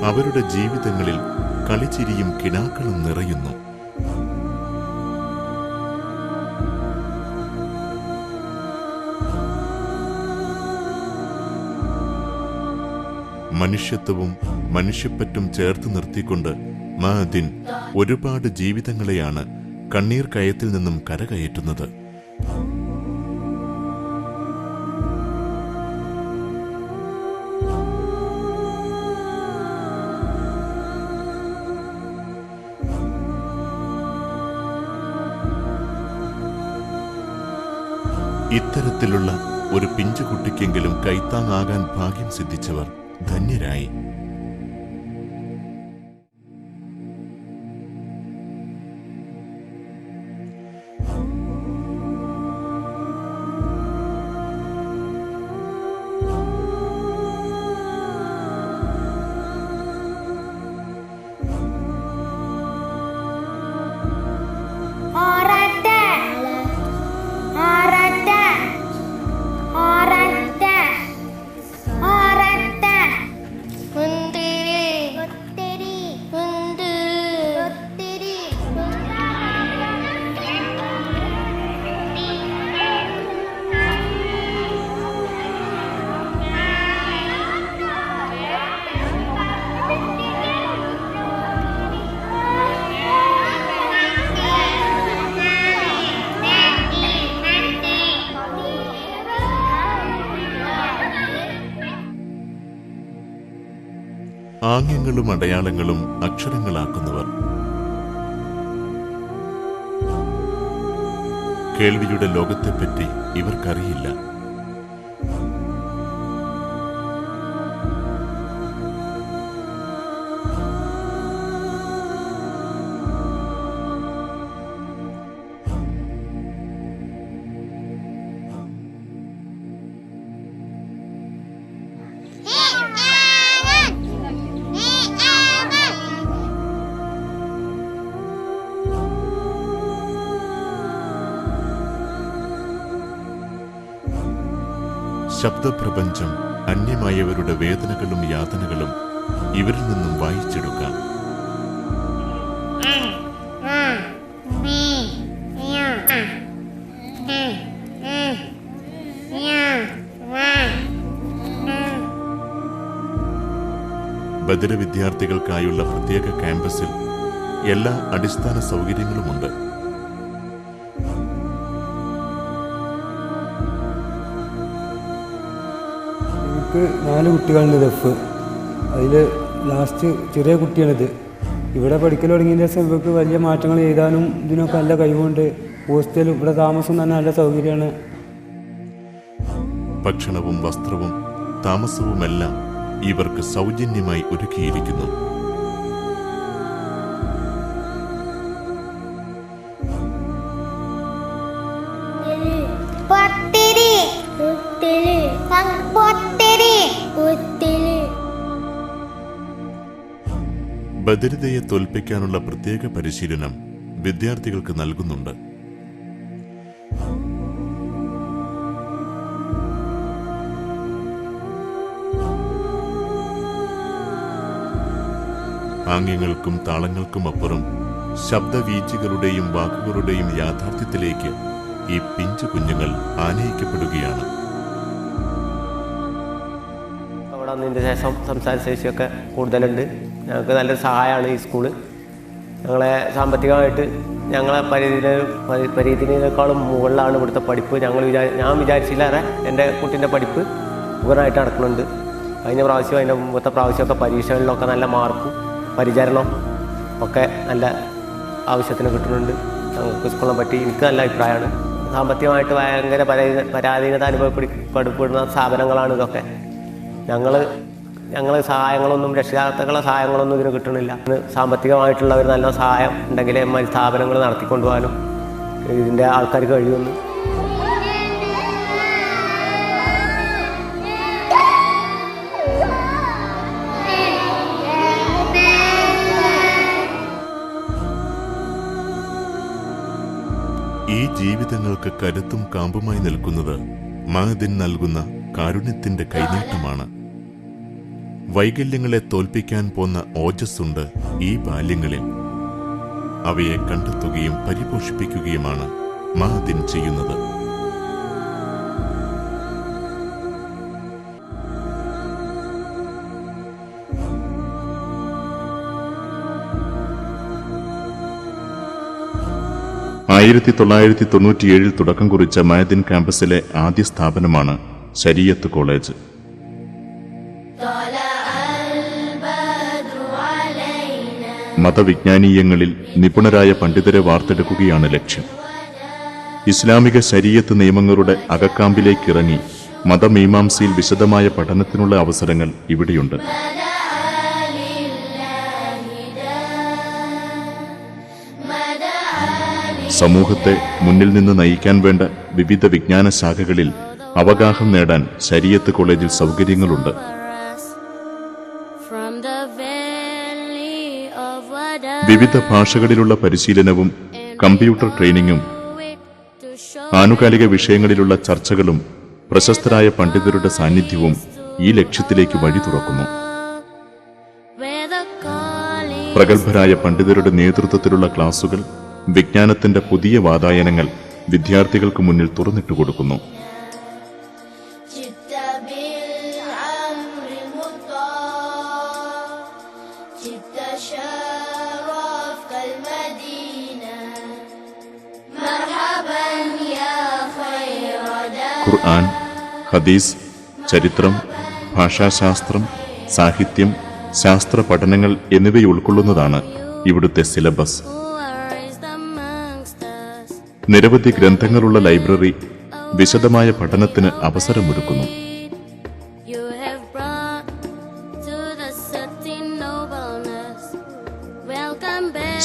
അവരുടെ ജീവിതങ്ങളിൽ കളിച്ചിരിയും കിനാക്കളും നിറയുന്നു. മനുഷ്യത്വവും മനുഷ്യപ്പറ്റും ചേർത്ത് നിർത്തിക്കൊണ്ട് മഅദിൻ ഒരുപാട് ജീവിതങ്ങളെയാണ് കണ്ണീർ കയത്തിൽ നിന്നും കരകയറ്റുന്നത്. ഇത്തരത്തിലുള്ള ഒരു പിഞ്ചുകുട്ടിക്കെങ്കിലും കൈത്താങ്ങാകാൻ ഭാഗ്യം സിദ്ധിച്ചവർ ധന്യരായി. ആംഗ്യങ്ങളും അടയാളങ്ങളും അക്ഷരങ്ങളാക്കുന്നവർ, കേൾവിയുടെ ലോകത്തെപ്പറ്റി ഇവർക്കറിയില്ല. ശബ്ദപ്രപഞ്ചം അന്യമായവരുടെ വേദനകളും യാതനകളും ഇവരിൽ നിന്നും വായിച്ചെടുക്കാം. ബദർ വിദ്യാർത്ഥികൾക്കായുള്ള പ്രത്യേക ക്യാമ്പസിൽ എല്ലാ അടിസ്ഥാന സൗകര്യങ്ങളുമുണ്ട്. എനിക്ക് 4 കുട്ടികളുണ്ട് ദഫ്. അതിൽ ലാസ്റ്റ് ചെറിയ കുട്ടിയാണിത്. ഇവിടെ പഠിക്കൽ തുടങ്ങിയതിന് ശേഷം ഇവർക്ക് വലിയ മാറ്റങ്ങൾ എഴുതാനും ഇതിനൊക്കെ നല്ല കഴിവുണ്ട്. ഹോസ്റ്റലും ഇവിടെ താമസം തന്നെ നല്ല സൗകര്യമാണ്. ഭക്ഷണവും വസ്ത്രവും താമസവുമെല്ലാം ഇവർക്ക് സൗജന്യമായി ഒരുക്കിയിരിക്കുന്നു. ബദരിതയെ തോൽപ്പിക്കാനുള്ള പ്രത്യേക പരിശീലനം വിദ്യാർത്ഥികൾക്ക് നൽകുന്നുണ്ട്. ആംഗ്യങ്ങൾക്കും താളങ്ങൾക്കുമപ്പുറം ശബ്ദവീചികളുടെയും വാക്കുകളുടെയും യാഥാർത്ഥ്യത്തിലേക്ക് ഈ പിഞ്ചു കുഞ്ഞുങ്ങൾ ആനയിക്കപ്പെടുകയാണ്. അവിടെ വന്നതിന് ശേഷം സംസാരശേഷിയൊക്കെ കൂടുതലുണ്ട്. ഞങ്ങൾക്ക് നല്ലൊരു സഹായമാണ് ഈ സ്കൂള്. ഞങ്ങളെ സാമ്പത്തികമായിട്ട് ഞങ്ങളെ പരിധിനേക്കാളും മുകളിലാണ് ഇവിടുത്തെ പഠിപ്പ്. ഞാൻ വിചാരിച്ചില്ലാതെ എൻ്റെ കുട്ടീൻ്റെ പഠിപ്പ് ഉഗ്രനായിട്ട് നടക്കുന്നുണ്ട്. കഴിഞ്ഞ പ്രാവശ്യം അതിൻ്റെ മുമ്പത്തെ പ്രാവശ്യമൊക്കെ പരീക്ഷകളിലൊക്കെ നല്ല മാർക്കും പരിചരണം ഒക്കെ നല്ല ആവശ്യത്തിന് കിട്ടുന്നുണ്ട്. ഞങ്ങൾക്ക് സ്കൂളിനെ പറ്റി എനിക്ക് നല്ല അഭിപ്രായമാണ്. സാമ്പത്തികമായിട്ട് ഭയങ്കര പരാധീനത അനുഭവപ്പെടുന്ന സ്ഥാപനങ്ങളാണ് ഇതൊക്കെ. ഞങ്ങൾ സഹായങ്ങളൊന്നും രക്ഷിതാക്കളുടെ സഹായങ്ങളൊന്നും ഇതിന് കിട്ടണില്ല. സാമ്പത്തികമായിട്ടുള്ള ഒരു നല്ല സഹായം ഉണ്ടെങ്കിലേ സ്ഥാപനങ്ങൾ നടത്തിക്കൊണ്ടുപോകാനും ഇതിൻ്റെ ആൾക്കാർക്ക് കഴിയുമെന്ന്. ഈ ജീവിതങ്ങൾക്ക് കരുത്തും കാമ്പുമായി നിൽക്കുന്നത് മഅദിൻ നൽകുന്ന കാരുണ്യത്തിന്റെ കൈനീട്ടമാണ്. വൈകല്യങ്ങളെ തോൽപ്പിക്കാൻ പോന്ന ഓജസ്സുണ്ട് ഈ ബാല്യങ്ങളിൽ. അവയെ കണ്ടെത്തുകയും പരിപോഷിപ്പിക്കുകയുമാണ് മഅദിൻ ചെയ്യുന്നത്. ആയിരത്തി 1997 തുടക്കം കുറിച്ച മഅദിൻ ക്യാമ്പസിലെ ആദ്യ സ്ഥാപനമാണ് ശരീഅത്ത് കോളേജ്. മതവിജ്ഞാനീയങ്ങളിൽ നിപുണരായ പണ്ഡിതരെ വാർത്തെടുക്കുകയാണ് ലക്ഷ്യം. ഇസ്ലാമിക ശരീഅത്ത് നിയമങ്ങളുടെ അകക്കാമ്പിലേക്കിറങ്ങി മതമീമാംസയിൽ വിശദമായ പഠനത്തിനുള്ള അവസരങ്ങൾ ഇവിടെയുണ്ട്. സമൂഹത്തെ മുന്നിൽ നിന്ന് നയിക്കാൻ വേണ്ട വിവിധ വിജ്ഞാന ശാഖകളിൽ അവഗാഹം നേടാൻ ശരീഅത്ത് കോളേജിൽ സൗകര്യങ്ങളുണ്ട്. വിവിധ ഭാഷകളിലുള്ള പരിശീലനവും കമ്പ്യൂട്ടർ ട്രെയിനിങ്ങും ആനുകാലിക വിഷയങ്ങളിലുള്ള ചർച്ചകളും പ്രശസ്തരായ പണ്ഡിതരുടെ സാന്നിധ്യവും ഈ ലക്ഷ്യത്തിലേക്ക് വഴി തുറക്കുന്നു. പ്രഗത്ഭരായ പണ്ഡിതരുടെ നേതൃത്വത്തിലുള്ള ക്ലാസുകൾ വിജ്ഞാനത്തിന്റെ പുതിയ വാതായനങ്ങൾ വിദ്യാർത്ഥികൾക്ക് മുന്നിൽ തുറന്നിട്ടുകൊടുക്കുന്നു. ഖുർആൻ, ഹദീസ്, ചരിത്രം, ഭാഷാശാസ്ത്രം, സാഹിത്യം, ശാസ്ത്ര പഠനങ്ങൾ എന്നിവ ഉൾക്കൊള്ളുന്നതാണ് ഇവിടുത്തെ സിലബസ്. നിരവധി ഗ്രന്ഥങ്ങളുള്ള ലൈബ്രറി വിശദമായ പഠനത്തിന് അവസരമൊരുക്കുന്നു.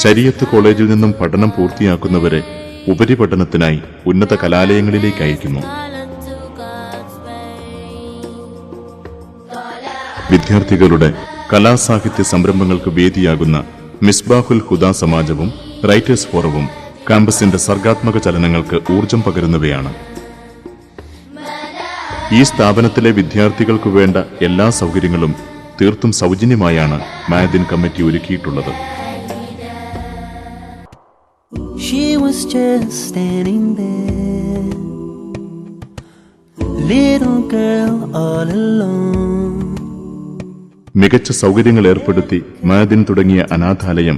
ശരീഅത്ത് കോളേജിൽ നിന്നും പഠനം പൂർത്തിയാക്കുന്നവരെ ഉപരിപഠനത്തിനായി ഉന്നത കലാലയങ്ങളിലേക്ക് അയക്കുന്നു. വിദ്യാർത്ഥികളുടെ കലാസാഹിത്യ സംരംഭങ്ങൾക്ക് വേദിയാകുന്ന മിസ്ബാഹുൽ ഹുദാ സമാജവും റൈറ്റേഴ്സ് ഫോറവും ക്യാമ്പസിന്റെ സർഗാത്മക ചലനങ്ങൾക്ക് ഊർജം പകരുന്നവയാണ്. ഈ സ്ഥാപനത്തിലെ വിദ്യാർത്ഥികൾക്കു വേണ്ട എല്ലാ സൗകര്യങ്ങളും തീർത്തും സൗജന്യമായാണ് മഅദിൻ കമ്മിറ്റി ഒരുക്കിയിട്ടുള്ളത്. She was just standing there, little girl all alone. മികച്ച സൗകര്യങ്ങൾ ഏർപ്പെടുത്തി മഅദിൻ തുടങ്ങിയ അനാഥാലയം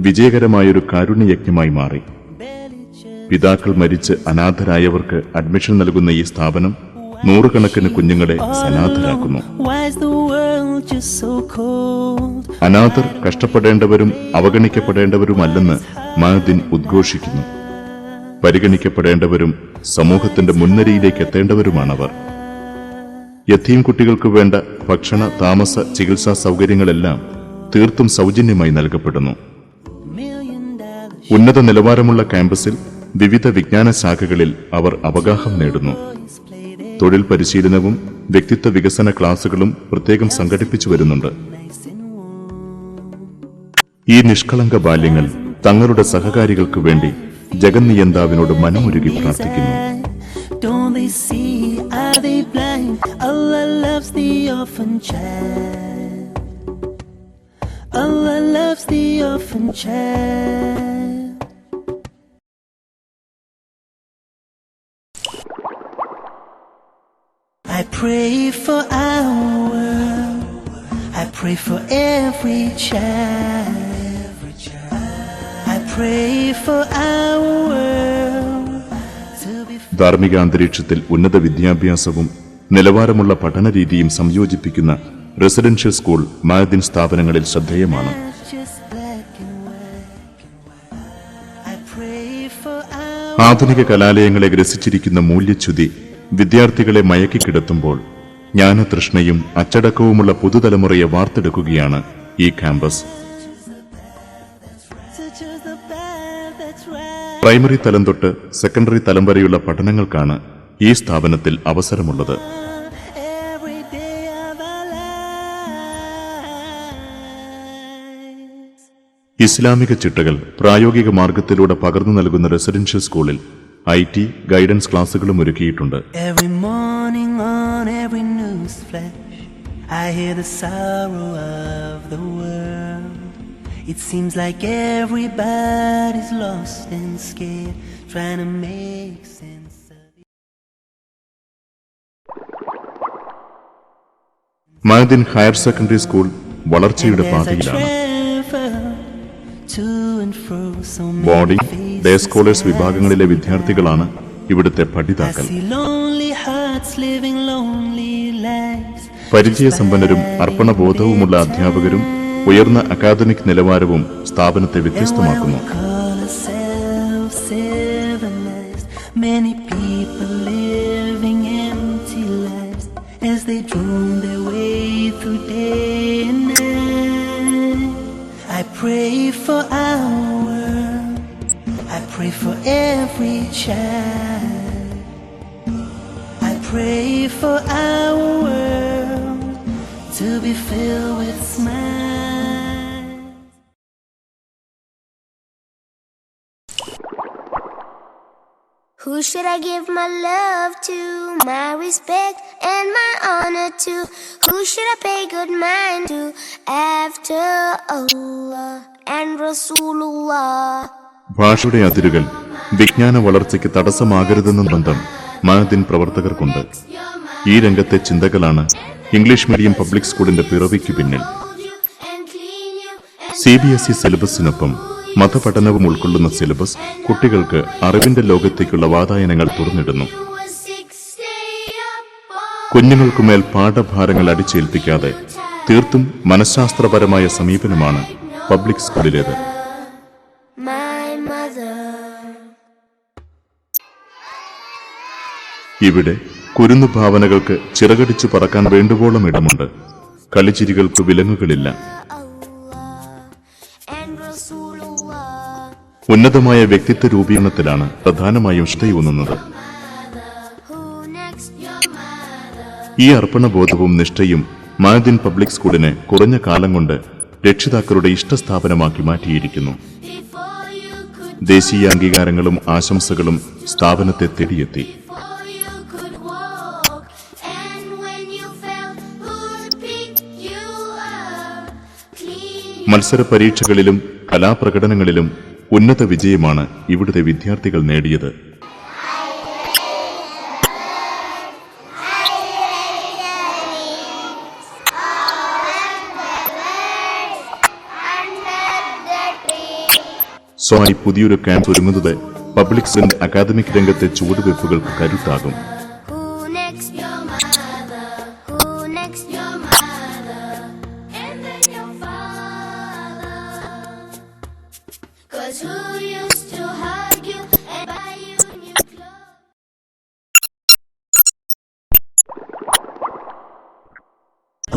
വിജയകരമായൊരു കാരുണ്യയജ്ഞമായി മാറി. പിതാക്കൾ മരിച്ച് അനാഥരായവർക്ക് അഡ്മിഷൻ നൽകുന്ന ഈ സ്ഥാപനം നൂറുകണക്കിന് കുഞ്ഞുങ്ങളെ സനാഥരാക്കുന്നു. അനാഥർ കഷ്ടപ്പെടേണ്ടവരും അവഗണിക്കപ്പെടേണ്ടവരുമല്ലെന്ന് മഅദിൻ ഉദ്ഘോഷിക്കുന്നു. പരിഗണിക്കപ്പെടേണ്ടവരും സമൂഹത്തിന്റെ മുൻനിരയിലേക്ക് എത്തേണ്ടവരുമാണവർ. യതീം കുട്ടികൾക്ക് വേണ്ട ഭക്ഷണ, താമസ, ചികിത്സാ സൗകര്യങ്ങളെല്ലാം തീർത്തും സൗജന്യമായി നൽകപ്പെടുന്നു. ഉന്നത നിലവാരമുള്ള ക്യാമ്പസിൽ വിവിധ വിജ്ഞാന ശാഖകളിൽ അവർ അവഗാഹം നേടുന്നു. തൊഴിൽ പരിശീലനവും വ്യക്തിത്വ വികസന ക്ലാസുകളും പ്രത്യേകം സംഘടിപ്പിച്ചു വരുന്നുണ്ട്. ഈ നിഷ്കളങ്ക ബാല്യങ്ങൾ തങ്ങളുടെ സഹകാരികൾക്ക് വേണ്ടി ജഗന്നിയന്താവിനോട് മനമുരുകി പ്രാർത്ഥിക്കുന്നു. Don't they see, are they blind? Allah loves the orphan child. Allah loves the orphan child. I pray for our world. I pray for every child. I pray for our world. ധാർമ്മിക അന്തരീക്ഷത്തിൽ ഉന്നത വിദ്യാഭ്യാസവും നിലവാരമുള്ള പഠനരീതിയും സംയോജിപ്പിക്കുന്ന residential school Ma'din സ്ഥാപനങ്ങളിൽ ശ്രദ്ധേയമാണ്. ആധുനിക കലാലയങ്ങളെ ഗ്രസിച്ചിരിക്കുന്ന മൂല്യച്യുതി വിദ്യാർത്ഥികളെ മയക്കിക്കിടത്തുമ്പോൾ ജ്ഞാനതൃഷ്ണയും അച്ചടക്കവുമുള്ള പുതുതലമുറയെ വാർത്തെടുക്കുകയാണ് ഈ ക്യാമ്പസ്. പ്രൈമറി തലം തൊട്ട് സെക്കൻഡറി തലം വരെയുള്ള പഠനങ്ങൾക്കാണ് ഈ സ്ഥാപനത്തിൽ അവസരമുള്ളത്. ഇസ്ലാമിക ചിട്ടകൾ പ്രായോഗിക മാർഗത്തിലൂടെ പകർന്നു നൽകുന്ന റെസിഡൻഷ്യൽ സ്കൂളിൽ IT ഗൈഡൻസ് ക്ലാസുകളും ഒരുക്കിയിട്ടുണ്ട്. Every morning on every news flash I hear the sorrow of the world. It seems like everybody's lost and scared trying to make sense of it. Ma'din higher secondary school വളർച്ചയുടെ പാതയിലാണ്. Boarding, day scholars വിഭാഗങ്ങളിലെ വിദ്യാർത്ഥികളാണ് ഇവിടുത്തെ പഠിതാക്കൾ. പരിചയസമ്പന്നരും അർപ്പണബോധവുമുള്ള അധ്യാപകരും ഉയർന്ന academic നിലവാരവും സ്ഥാപനത്തെ വ്യത്യസ്തമാക്കുന്നു. Many people living empty lives as they drone their way through day and night. I pray for our world, I pray for every child. I pray for our world to be filled with smiles. Who should I give my love to, my respect and my honor to? Who should I pay good mind to after Allah and Rasulullah? ഭാഷയുടെ അതിരുകൾ വിജ്ഞാന വളർച്ചയ്ക്ക് തടസ്സമാകരുതെന്ന ബന്ധം മഅദിൻ പ്രവർത്തകർക്കുണ്ട്. ഈ രംഗത്തെ ചിന്തകളാണ് English medium public സ്കൂളിന്റെ പിറവിക്ക് പിന്നിൽ. CBSE സിലബസിനൊപ്പം മതപഠനവും ഉൾക്കൊള്ളുന്ന സിലബസ് കുട്ടികൾക്ക് അറിവിന്റെ ലോകത്തേക്കുള്ള വാതായനങ്ങൾ തുറന്നിടുന്നു. കുഞ്ഞുങ്ങൾക്കുമേൽ പാഠഭാരങ്ങൾ അടിച്ചേൽപ്പിക്കാതെ തീർത്തും മനഃശാസ്ത്രപരമായ സമീപനമാണ് പബ്ലിക് സ്കൂളിലേത്. ഇവിടെ കുരുന്നു ഭാവനകൾക്ക് ചിറകടിച്ചു പറക്കാൻ വേണ്ടുവോളം ഇടമുണ്ട്. കളിച്ചിരികൾക്ക് വിലങ്ങുകളില്ല. ഉന്നതമായ വ്യക്തിത്വ രൂപീകരണത്തിലാണ് പ്രധാനമായും ശ്രദ്ധയൂന്നുന്നത്. ഈ അർപ്പണബോധവും നിഷ്ഠയും മഅദിൻ പബ്ലിക് സ്കൂളിനെ കുറഞ്ഞ കാലം കൊണ്ട് രക്ഷിതാക്കളുടെ ഇഷ്ടസ്ഥാപനമാക്കി മാറ്റിയിരിക്കുന്നു. ദേശീയ അംഗീകാരങ്ങളും ആശംസകളും സ്ഥാപനത്തെ തേടിയെത്തി. മത്സര പരീക്ഷകളിലും കലാപ്രകടനങ്ങളിലും ഉന്നത വിജയമാണ് ഇവിടുത്തെ വിദ്യാർത്ഥികൾ നേടിയത്. സ്വമായി പുതിയൊരു ക്യാമ്പ് ഒരുങ്ങുന്നത് പബ്ലിക് സെന്റ് അക്കാദമിക് രംഗത്തെ ചുവടുവയ്പ്പുകൾക്ക് കരുത്താകും.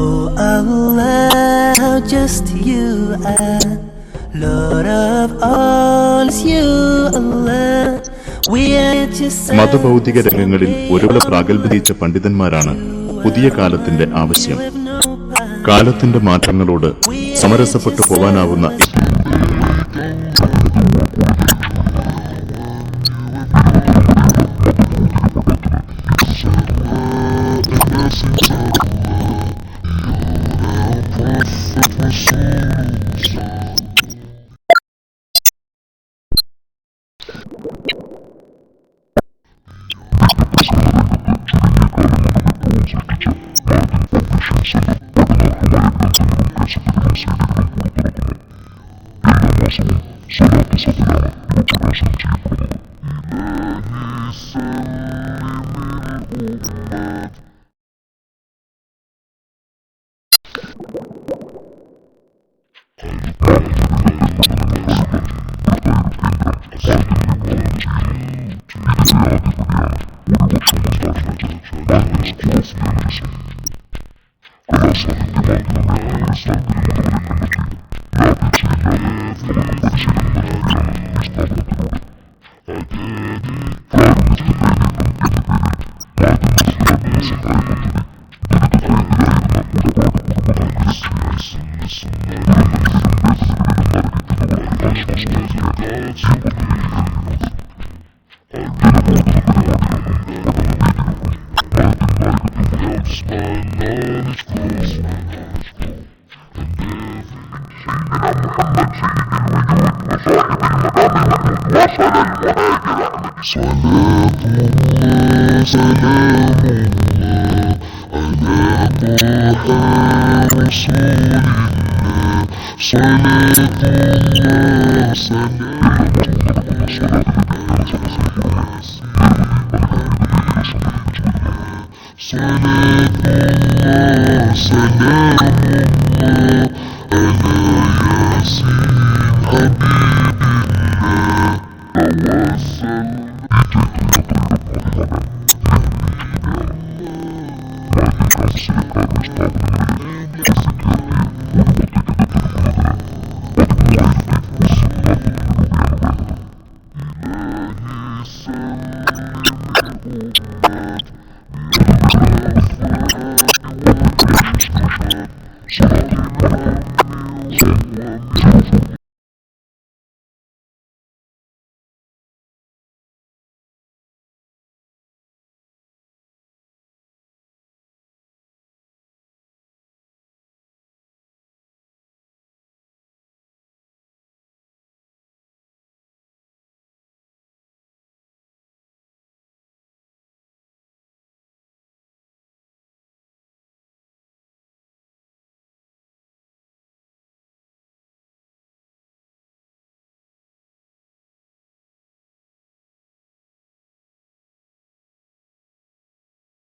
Oh Allah, how just you are, Lord of all, is you Allah. We are just മതഭൗതിക രംഗങ്ങളിൽ ഒരുപോലെ പ്രാഗൽഭ്യതിച്ച പണ്ഡിതന്മാരാണ് പുതിയ കാലത്തിന്റെ ആവശ്യം. കാലത്തിന്റെ മാറ്റങ്ങളോട് സമരസപ്പെട്ടു പോവാനാവുന്ന Salam